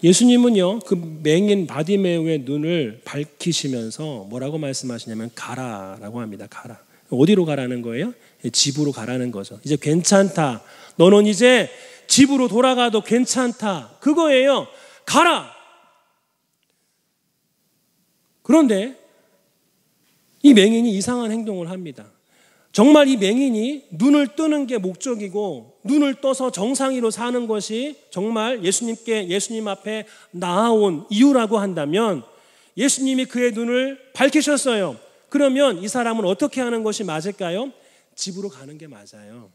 예수님은요, 그 맹인 바디메오의 눈을 밝히시면서 뭐라고 말씀하시냐면 가라라고 합니다. 가라. 어디로 가라는 거예요? 집으로 가라는 거죠. 이제 괜찮다. 너는 이제 집으로 돌아가도 괜찮다. 그거예요. 가라. 그런데 이 맹인이 이상한 행동을 합니다. 정말 이 맹인이 눈을 뜨는 게 목적이고 눈을 떠서 정상이로 사는 것이 정말 예수님 앞에 나아온 이유라고 한다면 예수님이 그의 눈을 밝히셨어요. 그러면 이 사람은 어떻게 하는 것이 맞을까요? 집으로 가는 게 맞아요.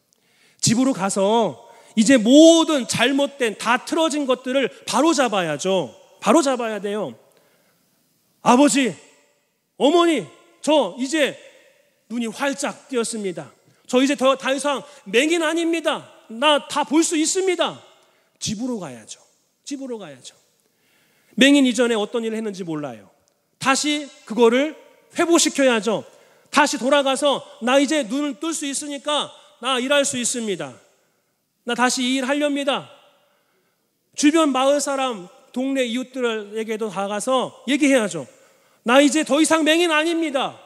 집으로 가서 이제 모든 잘못된 다 틀어진 것들을 바로 잡아야죠. 바로 잡아야 돼요. 아버지, 어머니, 저 이제 눈이 활짝 띄었습니다. 저 이제 더 이상 맹인 아닙니다. 나 다 볼 수 있습니다. 집으로 가야죠. 집으로 가야죠. 맹인 이전에 어떤 일을 했는지 몰라요. 다시 그거를 회복시켜야죠. 다시 돌아가서 나 이제 눈을 뜰 수 있으니까 나 일할 수 있습니다. 나 다시 이 일 하렵니다. 주변 마을 사람, 동네 이웃들에게도 다가가서 얘기해야죠. 나 이제 더 이상 맹인 아닙니다.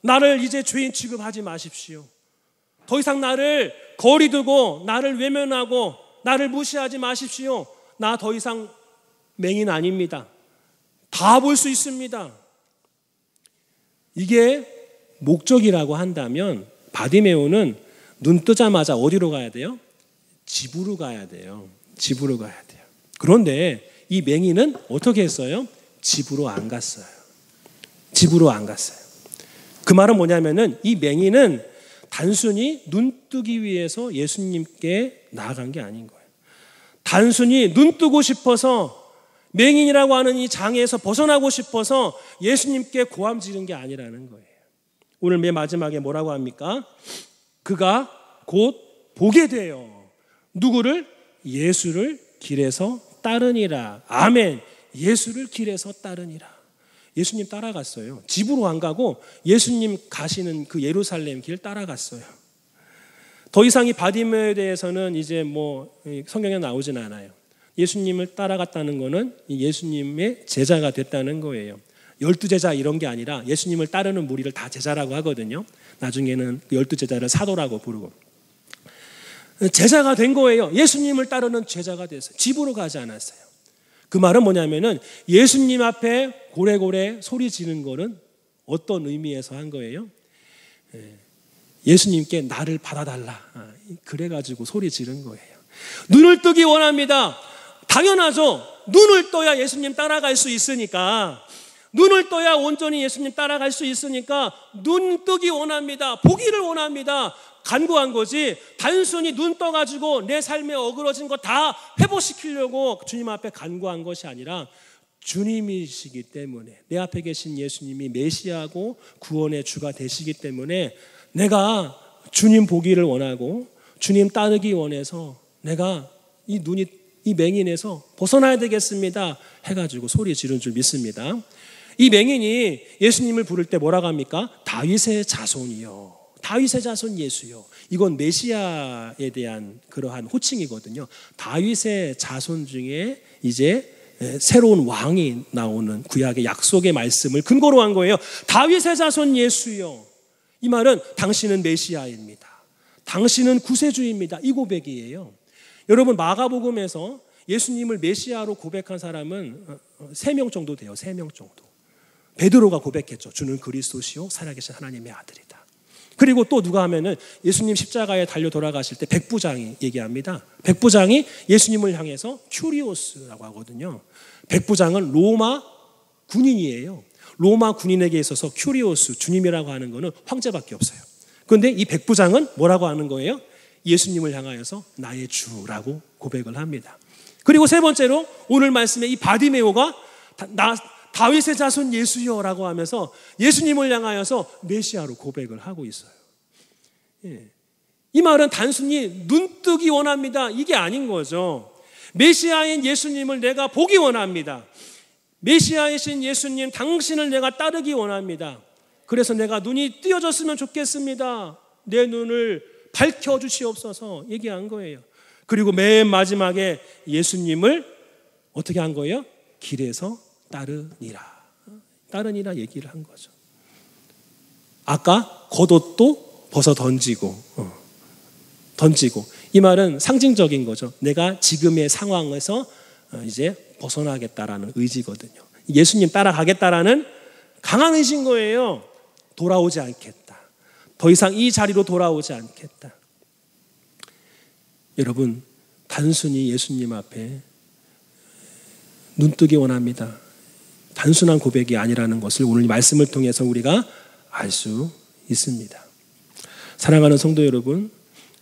나를 이제 죄인 취급하지 마십시오. 더 이상 나를 거리 두고 나를 외면하고 나를 무시하지 마십시오. 나 더 이상 맹인 아닙니다. 다 볼 수 있습니다. 이게 목적이라고 한다면 바디메오는 눈 뜨자마자 어디로 가야 돼요? 집으로 가야 돼요. 집으로 가야 돼요. 그런데 이 맹인은 어떻게 했어요? 집으로 안 갔어요. 집으로 안 갔어요. 그 말은 뭐냐면은 이 맹인은 단순히 눈 뜨기 위해서 예수님께 나아간 게 아닌 거예요. 단순히 눈 뜨고 싶어서 맹인이라고 하는 이 장애에서 벗어나고 싶어서 예수님께 고함 지른 게 아니라는 거예요. 오늘 맨 마지막에 뭐라고 합니까? 그가 곧 보게 돼요. 누구를? 예수를 길에서 따르니라. 아멘. 예수를 길에서 따르니라. 예수님 따라갔어요. 집으로 안 가고 예수님 가시는 그 예루살렘 길 따라갔어요. 더 이상 이 바디메오에 대해서는 이제 성경에 나오진 않아요. 예수님을 따라갔다는 거는 예수님의 제자가 됐다는 거예요. 12제자 이런 게 아니라 예수님을 따르는 무리를 다 제자라고 하거든요. 나중에는 12제자를 사도라고 부르고. 제자가 된 거예요. 예수님을 따르는 제자가 됐어요. 집으로 가지 않았어요. 그 말은 뭐냐면은 예수님 앞에 고래고래 소리 지르는 거는 어떤 의미에서 한 거예요? 예수님께 나를 받아달라. 그래가지고 소리 지른 거예요. 눈을 뜨기 원합니다. 당연하죠. 눈을 떠야 예수님 따라갈 수 있으니까. 눈을 떠야 온전히 예수님 따라갈 수 있으니까 눈 뜨기 원합니다. 보기를 원합니다. 간구한 거지 단순히 눈 떠가지고 내 삶에 어그러진 거 다 회복시키려고 주님 앞에 간구한 것이 아니라 주님이시기 때문에, 내 앞에 계신 예수님이 메시아고 구원의 주가 되시기 때문에 내가 주님 보기를 원하고 주님 따르기 원해서 내가 이 맹인에서 벗어나야 되겠습니다 해가지고 소리 지른 줄 믿습니다. 이 맹인이 예수님을 부를 때 뭐라고 합니까? 다윗의 자손이요, 다윗의 자손 예수요. 이건 메시아에 대한 그러한 호칭이거든요. 다윗의 자손 중에 이제 새로운 왕이 나오는 구약의 약속의 말씀을 근거로 한 거예요. 다윗의 자손 예수요. 이 말은 당신은 메시아입니다. 당신은 구세주입니다. 이 고백이에요. 여러분, 마가복음에서 예수님을 메시아로 고백한 사람은 3명 정도 돼요. 3명 정도. 베드로가 고백했죠. 주는 그리스도시요 살아계신 하나님의 아들이다. 그리고 또 누가 하면은 예수님 십자가에 달려 돌아가실 때 백부장이 얘기합니다. 백부장이 예수님을 향해서 큐리오스라고 하거든요. 백부장은 로마 군인이에요. 로마 군인에게 있어서 큐리오스, 주님이라고 하는 것은 황제밖에 없어요. 그런데 이 백부장은 뭐라고 하는 거예요? 예수님을 향하여서 나의 주라고 고백을 합니다. 그리고 세 번째로 오늘 말씀에 이 바디메오가 다윗의 자손 예수여라고 하면서 예수님을 향하여서 메시아로 고백을 하고 있어요. 이 말은 단순히 눈뜨기 원합니다, 이게 아닌 거죠. 메시아인 예수님을 내가 보기 원합니다. 메시아이신 예수님 당신을 내가 따르기 원합니다. 그래서 내가 눈이 띄어졌으면 좋겠습니다. 내 눈을 밝혀주시옵소서 얘기한 거예요. 그리고 맨 마지막에 예수님을 어떻게 한 거예요? 길에서 따르니라 얘기를 한 거죠. 아까 겉옷도 벗어 던지고 이 말은 상징적인 거죠. 내가 지금의 상황에서 이제 벗어나겠다라는 의지거든요. 예수님 따라가겠다라는 강한 의지인 거예요. 돌아오지 않겠다. 더 이상 이 자리로 돌아오지 않겠다. 여러분, 단순히 예수님 앞에 눈뜨기 원합니다. 단순한 고백이 아니라는 것을 오늘 이 말씀을 통해서 우리가 알 수 있습니다. 사랑하는 성도 여러분,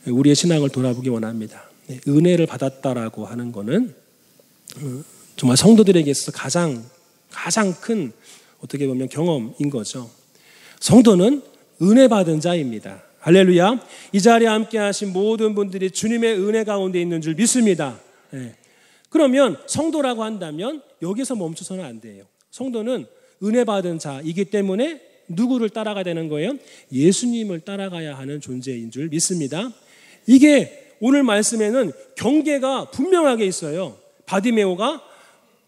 우리의 신앙을 돌아보기 원합니다. 은혜를 받았다라고 하는 것은 정말 성도들에게 있어서 가장 큰 어떻게 보면 경험인 거죠. 성도는 은혜 받은 자입니다. 할렐루야. 이 자리에 함께 하신 모든 분들이 주님의 은혜 가운데 있는 줄 믿습니다. 그러면 성도라고 한다면 여기서 멈춰서는 안 돼요. 성도는 은혜 받은 자이기 때문에 누구를 따라가야 되는 거예요? 예수님을 따라가야 하는 존재인 줄 믿습니다. 이게 오늘 말씀에는 경계가 분명하게 있어요. 바디메오가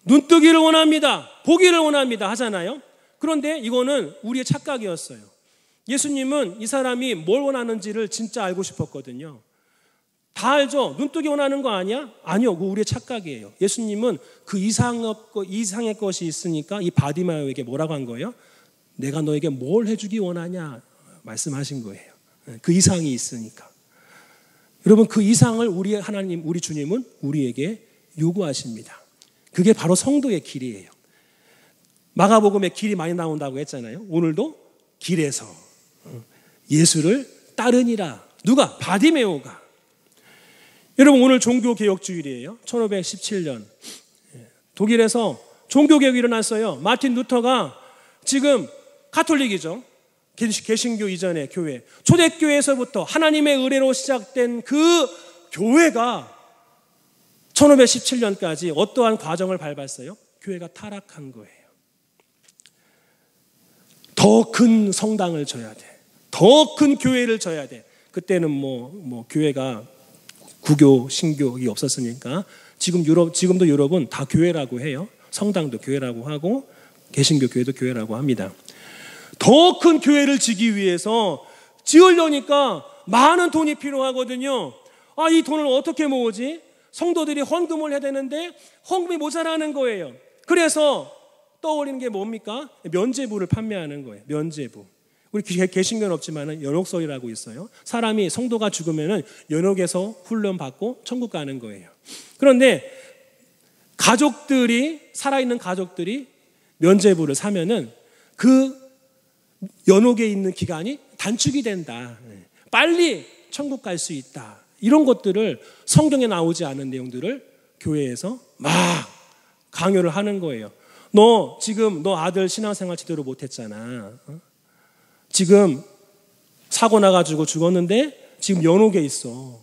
눈뜨기를 원합니다, 보기를 원합니다 하잖아요. 그런데 이거는 우리의 착각이었어요. 예수님은 이 사람이 뭘 원하는지를 진짜 알고 싶었거든요. 다 알죠? 눈뜨기 원하는 거 아니야? 아니요, 그거 우리의 착각이에요. 예수님은 그 이상의 것이 있으니까 이 바디메오에게 뭐라고 한 거예요? 내가 너에게 뭘 해주기 원하냐 말씀하신 거예요. 그 이상이 있으니까. 여러분, 그 이상을 우리 하나님, 우리 주님은 우리에게 요구하십니다. 그게 바로 성도의 길이에요. 마가복음에 길이 많이 나온다고 했잖아요. 오늘도 길에서 예수를 따르니라. 누가? 바디메오가. 여러분, 오늘 종교개혁주일이에요. 1517년 독일에서 종교개혁이 일어났어요. 마틴 루터가 지금 가톨릭이죠. 개신교 이전의 교회, 초대교회에서부터 하나님의 의뢰로 시작된 그 교회가 1517년까지 어떠한 과정을 밟았어요? 교회가 타락한 거예요. 더 큰 성당을 져야 돼. 더 큰 교회를 져야 돼. 그때는 뭐 교회가 구교, 신교이 없었으니까 지금도 유럽은 다 교회라고 해요. 성당도 교회라고 하고 개신교 교회도 교회라고 합니다. 더 큰 교회를 지기 위해서 지으려니까 많은 돈이 필요하거든요. 이 돈을 어떻게 모으지? 성도들이 헌금을 해야 되는데 헌금이 모자라는 거예요. 그래서 떠올리는 게 뭡니까? 면죄부를 판매하는 거예요. 면죄부. 우리 개신교는 없지만 연옥설이라고 있어요. 사람이 성도가 죽으면 연옥에서 훈련받고 천국 가는 거예요. 그런데 살아있는 가족들이 면죄부를 사면은 그 연옥에 있는 기간이 단축이 된다. 빨리 천국 갈 수 있다. 이런 것들을 성경에 나오지 않은 내용들을 교회에서 막 강요를 하는 거예요. 너 지금 너 아들 신앙생활 제대로 못했잖아. 지금 사고 나가지고 죽었는데 지금 연옥에 있어.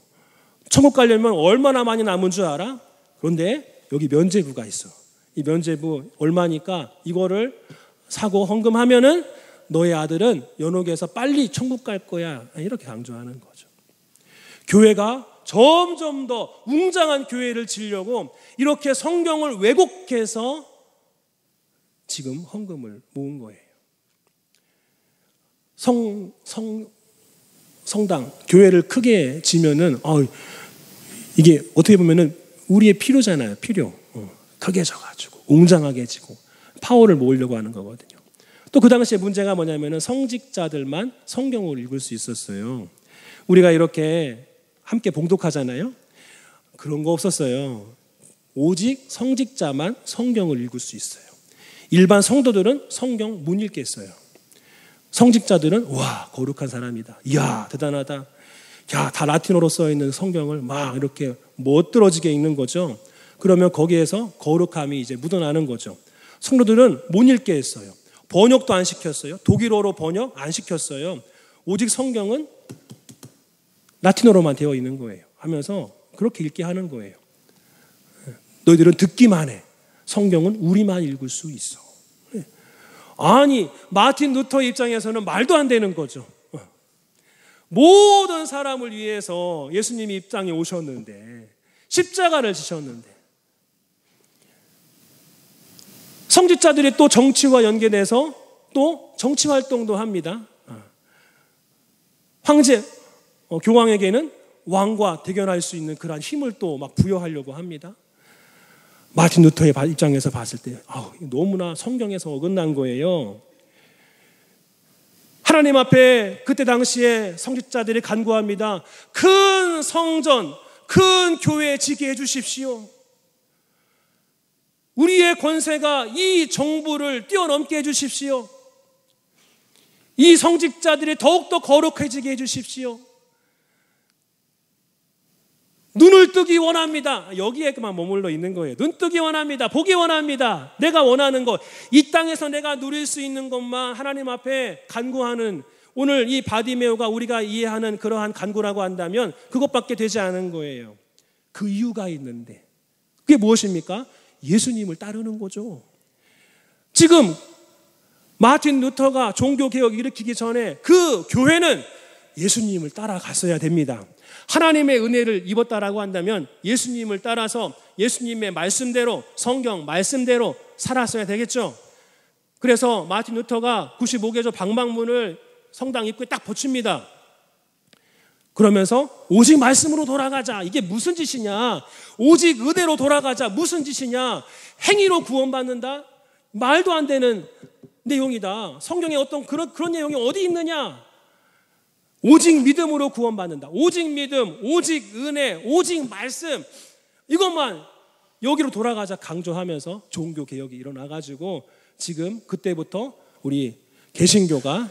천국 가려면 얼마나 많이 남은 줄 알아? 그런데 여기 면죄부가 있어. 이 면죄부 얼마니까 이거를 사고 헌금하면은 너의 아들은 연옥에서 빨리 천국 갈 거야. 이렇게 강조하는 거죠. 교회가 점점 더 웅장한 교회를 지으려고 이렇게 성경을 왜곡해서 지금 헌금을 모은 거예요. 성당, 교회를 크게 지면은 이게 어떻게 보면은 우리의 필요잖아요. 필요. 크게 져가지고 웅장하게 지고 파워를 모으려고 하는 거거든요. 또 그 당시에 문제가 뭐냐면은 성직자들만 성경을 읽을 수 있었어요. 우리가 이렇게 함께 봉독하잖아요. 그런 거 없었어요. 오직 성직자만 성경을 읽을 수 있어요. 일반 성도들은 성경 못 읽겠어요. 성직자들은 와 거룩한 사람이다. 이야 대단하다. 야 다 라틴어로 써 있는 성경을 막 이렇게 멋들어지게 읽는 거죠. 그러면 거기에서 거룩함이 이제 묻어나는 거죠. 성도들은 못 읽게 했어요. 번역도 안 시켰어요. 독일어로 번역 안 시켰어요. 오직 성경은 라틴어로만 되어 있는 거예요. 하면서 그렇게 읽게 하는 거예요. 너희들은 듣기만 해. 성경은 우리만 읽을 수 있어. 아니 마틴 루터 입장에서는 말도 안 되는 거죠. 모든 사람을 위해서 예수님이 이 땅에 오셨는데 십자가를 지셨는데 성직자들이 또 정치와 연계돼서 또 정치 활동도 합니다. 황제 교황에게는 왕과 대결할 수 있는 그러한 힘을 또 막 부여하려고 합니다. 마틴 루터의 입장에서 봤을 때 너무나 성경에서 어긋난 거예요. 하나님 앞에 그때 당시에 성직자들이 간구합니다. 큰 성전, 큰 교회 지게 해주십시오. 우리의 권세가 이 정부를 뛰어넘게 해주십시오. 이 성직자들이 더욱더 거룩해지게 해주십시오. 눈을 뜨기 원합니다. 여기에만 머물러 있는 거예요. 눈 뜨기 원합니다. 보기 원합니다. 내가 원하는 것, 이 땅에서 내가 누릴 수 있는 것만 하나님 앞에 간구하는, 오늘 이 바디메오가 우리가 이해하는 그러한 간구라고 한다면 그것밖에 되지 않은 거예요. 그 이유가 있는데 그게 무엇입니까? 예수님을 따르는 거죠. 지금 마틴 루터가 종교개혁을 일으키기 전에 그 교회는 예수님을 따라갔어야 됩니다. 하나님의 은혜를 입었다라고 한다면 예수님을 따라서 예수님의 말씀대로, 성경 말씀대로 살았어야 되겠죠. 그래서 마틴 루터가 95개조 방방문을 성당 입구에 딱 붙입니다. 그러면서 오직 말씀으로 돌아가자. 이게 무슨 짓이냐? 오직 은혜로 돌아가자. 무슨 짓이냐? 행위로 구원받는다? 말도 안 되는 내용이다. 성경에 어떤 그런 내용이 어디 있느냐? 오직 믿음으로 구원받는다. 오직 믿음, 오직 은혜, 오직 말씀. 이것만 여기로 돌아가자 강조하면서 종교개혁이 일어나가지고 지금 그때부터 우리 개신교가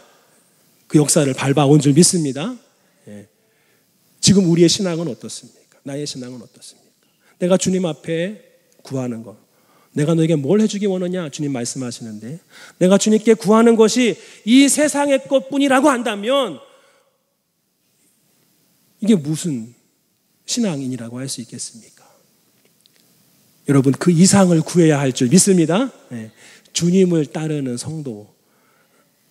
그 역사를 밟아온 줄 믿습니다. 지금 우리의 신앙은 어떻습니까? 나의 신앙은 어떻습니까? 내가 주님 앞에 구하는 것. 내가 너에게 뭘 해주기 원하냐? 주님 말씀하시는데 내가 주님께 구하는 것이 이 세상의 것뿐이라고 한다면 이게 무슨 신앙인이라고 할 수 있겠습니까? 여러분 그 이상을 구해야 할 줄 믿습니다. 주님을 따르는 성도,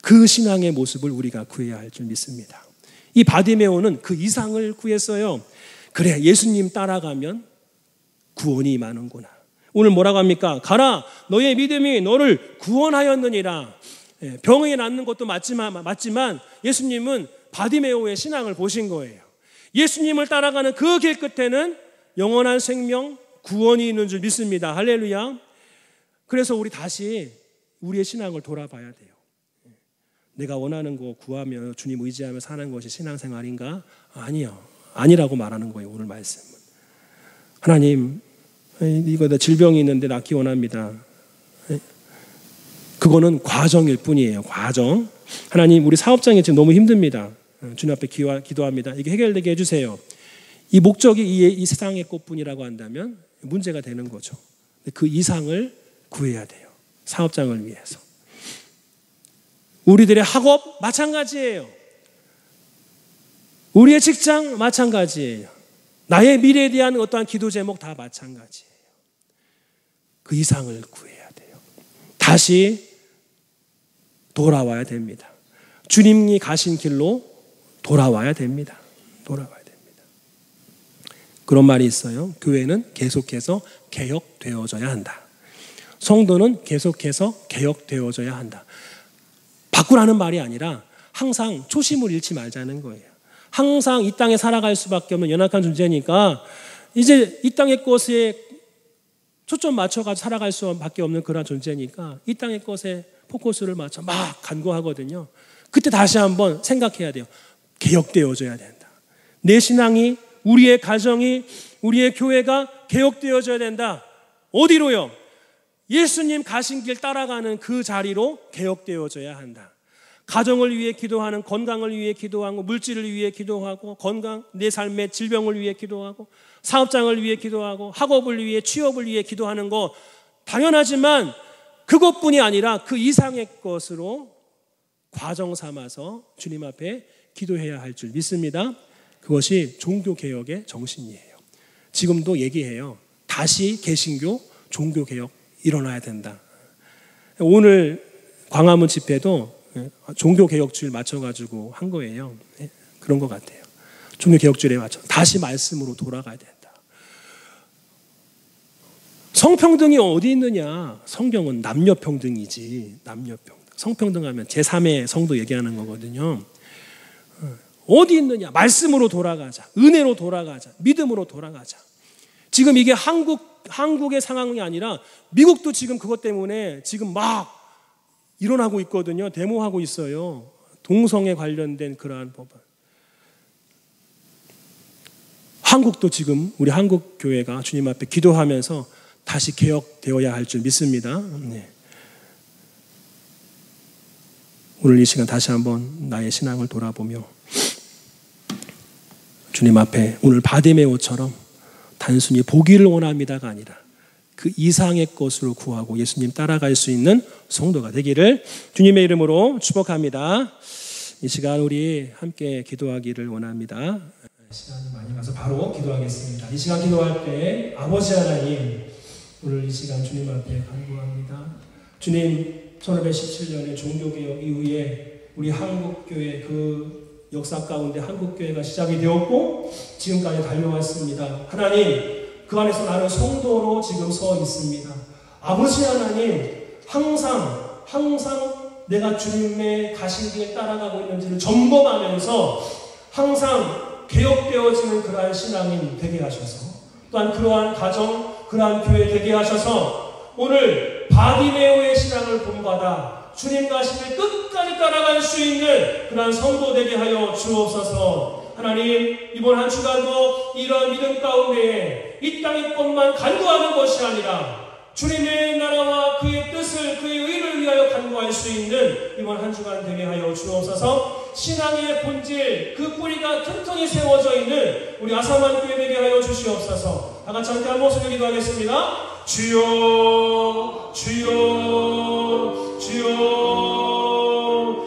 그 신앙의 모습을 우리가 구해야 할 줄 믿습니다. 이 바디메오는 그 이상을 구했어요. 그래, 예수님 따라가면 구원이 임하는구나. 오늘 뭐라고 합니까? 가라, 너의 믿음이 너를 구원하였느니라. 병이 낫는 것도 맞지만 예수님은 바디메오의 신앙을 보신 거예요. 예수님을 따라가는 그 길 끝에는 영원한 생명, 구원이 있는 줄 믿습니다. 할렐루야. 그래서 우리 다시 우리의 신앙을 돌아봐야 돼요. 내가 원하는 거 구하며 주님 의지하며 사는 것이 신앙생활인가? 아니요. 아니라고 말하는 거예요. 오늘 말씀은. 하나님, 이거 나 질병이 있는데 낫기 원합니다. 그거는 과정일 뿐이에요. 과정. 하나님, 우리 사업장이 지금 너무 힘듭니다. 주님 앞에 기도합니다. 이게 해결되게 해주세요. 이 목적이 이 세상의 것뿐이라고 한다면 문제가 되는 거죠. 그 이상을 구해야 돼요. 사업장을 위해서. 우리들의 학업 마찬가지예요. 우리의 직장 마찬가지예요. 나의 미래에 대한 어떠한 기도 제목 다 마찬가지예요. 그 이상을 구해야 돼요. 다시 돌아와야 됩니다. 주님이 가신 길로 돌아와야 됩니다. 돌아와야 됩니다. 그런 말이 있어요. 교회는 계속해서 개혁되어져야 한다. 성도는 계속해서 개혁되어져야 한다. 바꾸라는 말이 아니라 항상 초심을 잃지 말자는 거예요. 항상 이 땅에 살아갈 수밖에 없는 연약한 존재니까 이제 이 땅의 것에 초점 맞춰가지고 살아갈 수밖에 없는 그런 존재니까 이 땅의 것에 포커스를 맞춰 막 간구하거든요. 그때 다시 한번 생각해야 돼요. 개혁되어져야 된다. 내 신앙이, 우리의 가정이, 우리의 교회가 개혁되어져야 된다. 어디로요? 예수님 가신 길 따라가는 그 자리로 개혁되어져야 한다. 가정을 위해 기도하는, 건강을 위해 기도하고, 물질을 위해 기도하고, 건강, 내 삶의 질병을 위해 기도하고, 사업장을 위해 기도하고, 학업을 위해, 취업을 위해 기도하는 거 당연하지만 그것뿐이 아니라 그 이상의 것으로 과정 삼아서 주님 앞에 기도해야 할 줄 믿습니다. 그것이 종교개혁의 정신이에요. 지금도 얘기해요. 다시 개신교 종교개혁 일어나야 된다. 오늘 광화문 집회도 종교개혁주일 맞춰가지고 한 거예요. 그런 것 같아요. 종교개혁주일에 맞춰 다시 말씀으로 돌아가야 된다. 성평등이 어디 있느냐? 성경은 남녀평등이지. 남녀평등. 성평등하면 제3의 성도 얘기하는 거거든요. 어디 있느냐? 말씀으로 돌아가자. 은혜로 돌아가자. 믿음으로 돌아가자. 지금 이게 한국의 상황이 아니라 미국도 지금 그것 때문에 지금 막 일어나고 있거든요. 데모하고 있어요. 동성애 관련된 그러한 법을. 한국도 지금 우리 한국 교회가 주님 앞에 기도하면서 다시 개혁되어야 할 줄 믿습니다. 네. 오늘 이 시간 다시 한번 나의 신앙을 돌아보며 주님 앞에 오늘 바디메오처럼 단순히 보기를 원합니다가 아니라 그 이상의 것으로 구하고 예수님 따라갈 수 있는 성도가 되기를 주님의 이름으로 축복합니다. 이 시간 우리 함께 기도하기를 원합니다. 시간이 많이 가서 바로 기도하겠습니다. 이 시간 기도할 때 아버지 하나님, 오늘 이 시간 주님 앞에 간구합니다. 주님, 1517년의 종교개혁 이후에 우리 한국교회 그 역사 가운데 한국교회가 시작이 되었고 지금까지 달려왔습니다. 하나님, 그 안에서 나는 성도로 지금 서 있습니다. 아버지 하나님, 항상 내가 주님의 가신 길 따라가고 있는지를 점검하면서 항상 개혁되어지는 그러한 신앙인 되게 하셔서, 또한 그러한 가정, 그러한 교회 되게 하셔서 오늘 바디메오의 신앙을 본받아 주님 가신 길 끝까지 따라갈 수 있는 그러한 성도 되게 하여 주옵소서. 하나님, 이번 한 주간도 이러한 믿음 가운데 이 땅의 것만 간구하는 것이 아니라 주님의 나라와 그의 뜻을, 그의 의를 위하여 간구할 수 있는 이번 한 주간 되게 하여 주옵소서. 신앙의 본질, 그 뿌리가 튼튼히 세워져 있는 우리 아사만 교회 되게 하여 주시옵소서. 다 같이 함께 한 목소리로 기도하겠습니다. 주여, 주여, 주여.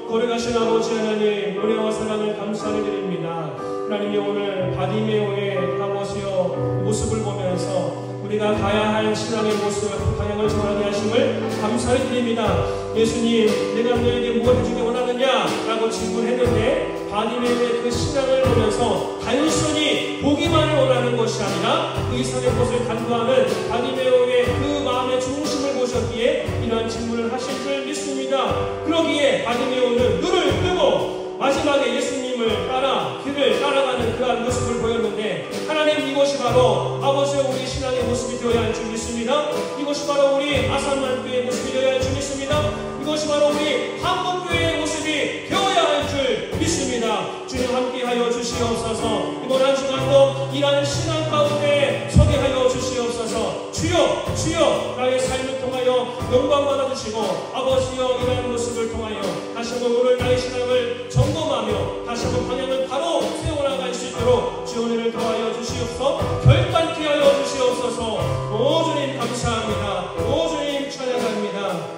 거룩하신 아버지 하나님, 은혜와 사랑을 감사히 드립니다. 하나님이 오늘 바디메오의 아버지여 모습을 보면서 우리가 가야 할 신앙의 모습, 방향을 정하게 하심을 감사히 드립니다. 예수님, 내가 너에게 무엇을 주기 원하느냐? 라고 질문했는데 바디메오의 그 신앙을 보면서 단순히 보기만을 원하는 것이 아니라 그 이상의 것을 간구하는 바디메오의 그 마음의 중심을 보셨기에 이러한 질문을 하실 줄 믿습니다. 그러기에 바디메오는 눈을 뜨고 마지막에 예수님을 따라 길을 따라가는 그러한 모습을 보였는데, 하나님, 이것이 바로 아버지의 우리 신앙의 모습이 되어야 할 줄 믿습니다. 이것이 바로 우리 아산만교회의 모습이 되어야 할 줄 믿습니다. 이것이 바로 우리 한국교회의 모습이 되어야 할 줄 믿습니다. 주님 함께하여 주시옵소서. 이번 한 주간도 이러한 신앙 가운데 서게 하여 주시옵소서. 주여, 주여, 나의 삶을 통하여 영광 받아주시고 아버지여, 이러한 모습을 통하여 다시 한번 오늘 나의 신앙을 점검하며 다시 한번 방향을 바로 세워나갈 수 있도록 주의 은혜를 더하여 주시옵소서. 결단케 하여 주시옵소서. 오 주님 감사합니다. 오 주님 찬양합니다.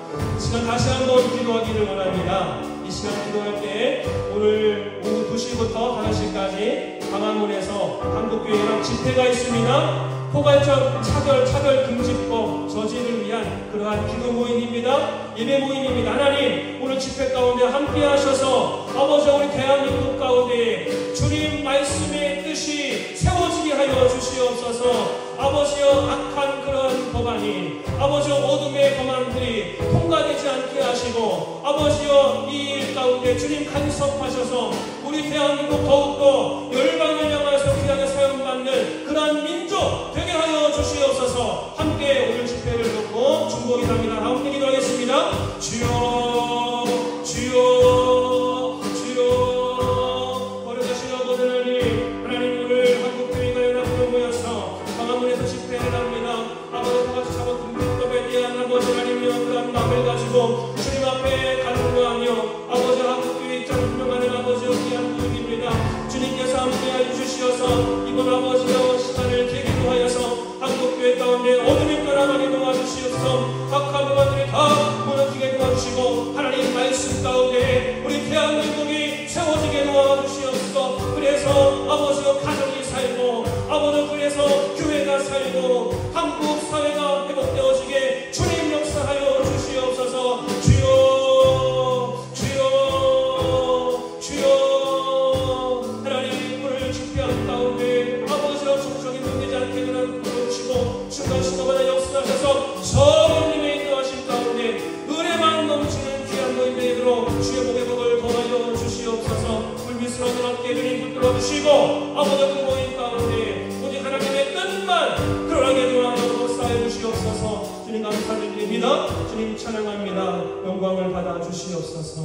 원합니다. 이 시간 기도할 때 오늘 오후 2시부터 5시까지 광화문에서 한국교회 연합 집회가 있습니다. 포괄적 차별금지법 저지를 위한 그러한 기도 모임입니다. 예배 모임입니다. 하나님, 오늘 집회 가운데 함께 하셔서 아버지 우리 대한민국 가운데 주님 말씀의 뜻이 세워지게 하여 주시옵소서. 아버지여, 악한 그런 법안이 아버지여 어둠의 법안들이 통과되지 않게 하시고 아버지여 이 일 가운데 주님 간섭하셔서 우리 대한민국 더욱더 열방을 향하여서 귀하게 사용받는 그러한 민족 되게 하여 주시옵소서. 함께 오늘 집회를 놓고 중보기도합니다. 함께 기도하겠습니다. 주여 주여 주여 거룩하신 아버지 하나님 오늘 한국교회가 연합으로 모여서 광화문에서 집회를 합니다. 아버지 같이 잡아둔법에 대한 아버지 하나님이여 그런 마음을 가지고 주님 앞에 간구하며 아버지 한국교회 입장을 분명하는 아버지여 귀한 모임입니다. 주님께서 함께하여 주시어서 이번 아버지여 시간을 계기로 하여서 한국교회 가운데 어둠이 떠나가게 도와주시옵소서. 악한 법안들이 다 무너지게 도와주시고 하나님 말씀 가운데 우리 대한민국이 세워지게 도와주시옵소서. 그래서 아버지여 가정이 살고 아버지 그래서 교회가 살고 한국 사회가 회복되어지게 주님 역사하여 주시옵소서. 주여 주여 주여 하나님 오늘 집회한 가운데 아버지여 정적이 문되지 않게 도와주시고 순간순간마다 역사하셔서 성령님의 인도하심 가운데 은혜만 넘치는 귀한 모임들로 주의 복의 복을 더하여 주시옵소서. 불미스러운 어깨 주님 붙들어 주시고 아버지 그 모임 가운데 오직 하나님의 뜻만 드러나게 도와주어 쌓여 주시옵소서. 주님 감사드립니다. 주님 찬양합니다. 영광을 받아 주시옵소서.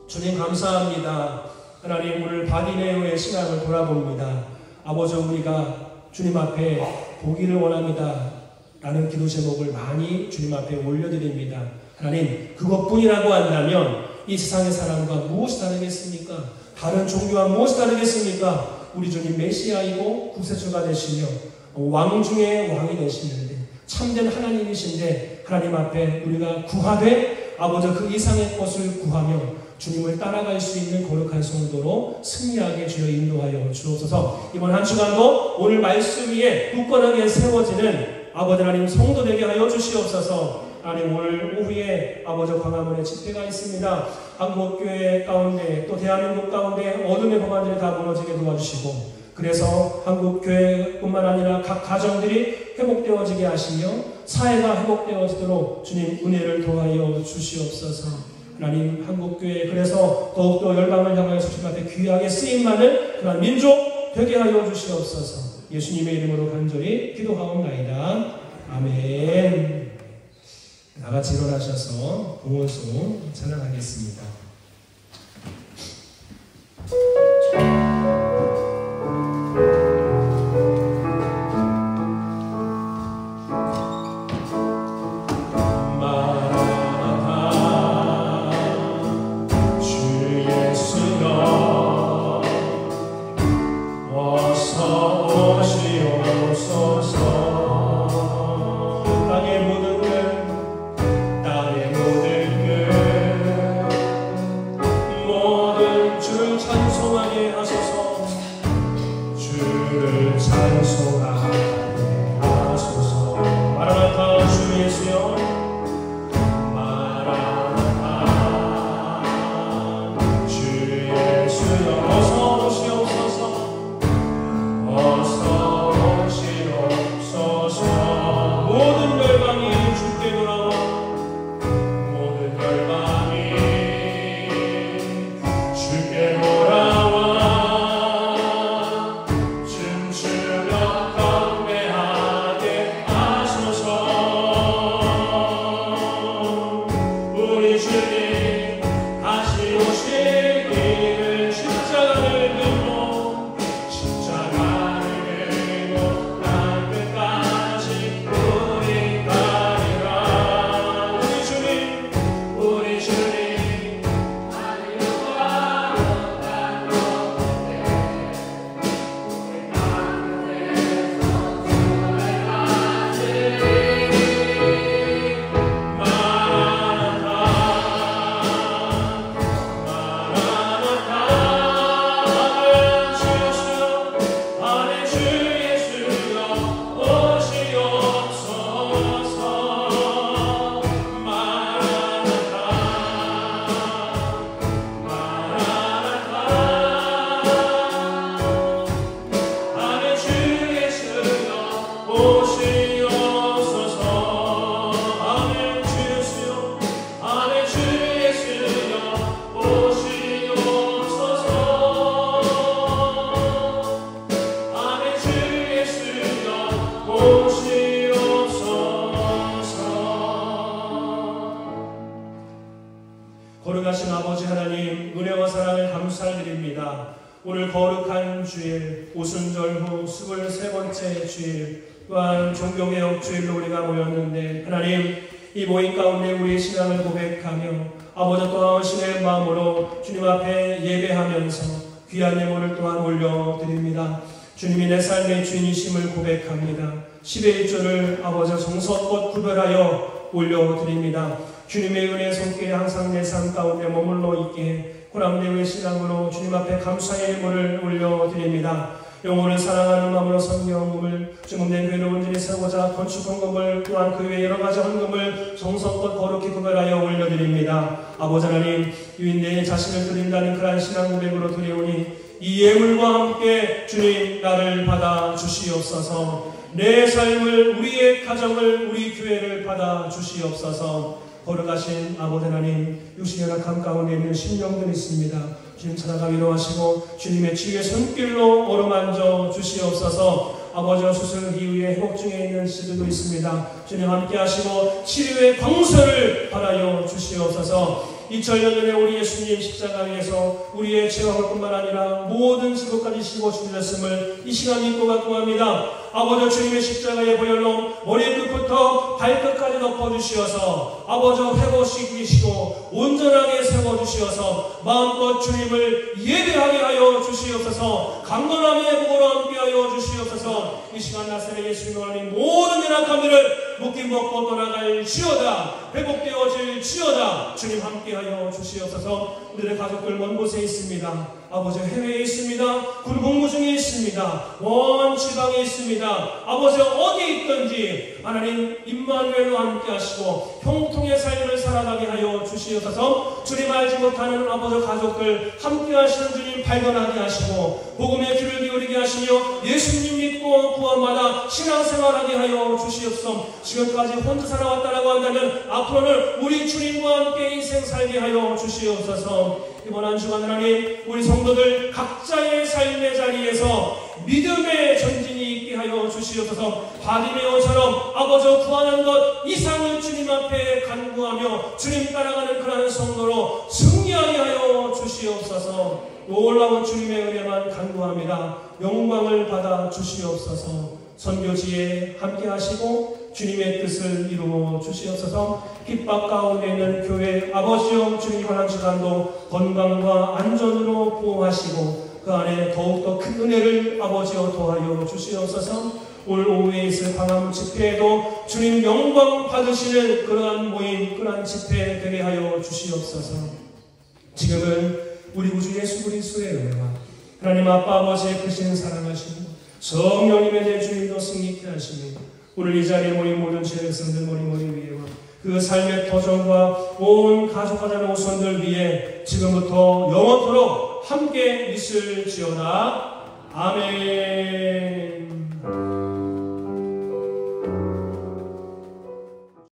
주님 감사합니다. 하나님 오늘 바디네오의 신앙을 돌아봅니다. 아버지 우리가 주님 앞에 보기를 원합니다 라는 기도 제목을 많이 주님 앞에 올려드립니다. 하나님 그것뿐이라고 한다면 이 세상의 사람과 무엇이 다르겠습니까? 다른 종교와 무엇이 다르겠습니까? 우리 주님 메시아이고 구세주가 되시며 왕 중에 왕이 되시는데 참된 하나님이신데 하나님 앞에 우리가 구하되 아버지 그 이상의 것을 구하며 주님을 따라갈 수 있는 거룩한 성도로 승리하게 주여 인도하여 주옵소서. 이번 한 주간도 오늘 말씀 위에 굳건하게 세워지는 아버지 하나님 성도 되게 하여 주시옵소서. 하나님 오늘 오후에 아버지 광화문에 집회가 있습니다. 한국교회 가운데 또 대한민국 가운데 어둠의 법안들이 다 무너지게 도와주시고 그래서 한국교회뿐만 아니라 각 가정들이 회복되어지게 하시며 사회가 회복되어지도록 주님 은혜를 더하여 주시옵소서. 하나님 한국교회 그래서 더욱더 열방을 향하여서 주님 앞에 귀하게 쓰임받는 그런 민족 되게 하여 주시옵소서. 예수님의 이름으로 간절히 기도하옵나이다. 아멘. 다같이 일어나셔서 봉헌송 찬양하겠습니다. 땅의 모든 것 거룩하신 아버지 하나님, 은혜와 사랑을 감사드립니다. 오늘 거룩한 주일, 오순절 후 23번째 주일, 또한 종교개혁 주일로 우리가 모였는데, 하나님, 이 모임 가운데 우리의 신앙을 고백하며 아버지 또한 신의 마음으로 주님 앞에 예배하면서 귀한 예물을 또한 올려드립니다. 주님이 내 삶의 주인이심을 고백합니다. 10의 1조를 아버지 정성껏 구별하여 올려드립니다. 주님의 은혜 손길에 항상 내 삶 가운데 머물러 있게 호람내의 신앙으로 주님 앞에 감사의 예물을 올려드립니다. 영혼을 사랑하는 마음으로 성경을 주문된 교회를 온전히 세우고자 건축 헌금을 또한 그 외 여러 가지 헌금을 정성껏 거룩히 구별하여 올려드립니다. 아버지 하나님, 유인 내 자신을 드린다는 그러한 신앙 고백으로 드리오니 이 예물과 함께 주님 나를 받아 주시옵소서. 내 삶을, 우리의 가정을, 우리 교회를 받아 주시옵소서. 거룩하신 아버지 하나님, 육신의 연약함 가운데 있는 심령들이 있습니다. 주님 찾아가 위로하시고 주님의 치유의 손길로 어루만져 주시옵소서. 아버지와 수술 이후에 회복 중에 있는 시들도 있습니다. 주님 함께 하시고 치료의 광선을 바라여 주시옵소서. 2000년 전에 우리 예수님 십자가 위에서 우리의 죄와 홀뿐만 아니라 모든 죄까지 지고 죽으셨음을 이 시간 믿고 간구합니다. 아버지 주님의 십자가의 보혈로 머리끝부터 발끝까지 덮어주시어서 아버지 회복시키시고 온전하게 세워주시어서 마음껏 주님을 예배하게 하여 주시옵소서. 강건함의 복으로 함께하여 주시옵소서. 이 시간 나사렛 예수님 하나님 모든 연약함들을 묶임 벗고 떠나갈지어다. 회복되어질 지어다. 주님 함께하여 주시옵소서. 우리의 가족들 먼 곳에 있습니다. 아버지 해외에 있습니다. 군 복무 중에 있습니다. 먼 지방에 있습니다. 아버지 어디 있든지 하나님 임마누엘로 함께 하시고 형통의 삶을 살아가게 하여 주시옵소서. 주님 알지 못하는 아버지 가족들 함께 하시는 주님 발견하게 하시고 복음의 귀를 기울이게 하시며 예수님 믿고 구원받아 신앙생활하게 하여 주시옵소서. 지금까지 혼자 살아왔다라고 한다면 앞으로는 우리 주님과 함께 인생 살게 하여 주시옵소서. 이번 한 주간 하나님 우리 성도들 각자의 삶의 자리에서 믿음의 전진이 있게 하여 주시옵소서. 바디메오처럼 아버지 구하는 것 이상을 주님 앞에 간구하며 주님 따라가는 그러한 성도로 승리하게 하여 주시옵소서. 놀라운 주님의 은혜만 간구합니다. 영광을 받아 주시옵소서. 선교지에 함께 하시고 주님의 뜻을 이루어 주시옵소서. 핍박 가운데 있는 교회 아버지여 주님 이번 주간도 건강과 안전으로 보호하시고 그 안에 더욱더 큰 은혜를 아버지여 도하여 주시옵소서. 오늘 오후에 있을 광화문 집회에도 주님 영광 받으시는 그러한 모임, 그러한 집회 되게 하여 주시옵소서. 지금은 우리 구주 예수 그리스도의 은혜와 하나님 아빠 아버지의 크신 사랑하시고 성령님의 대주님도 승리케 하시며 오늘 이 자리에 모인 모든 지혜성들 머리 위에와 그 삶의 터전과 온 가족하자는 오손들 위에 지금부터 영원토록 함께 있을지어다. 아멘.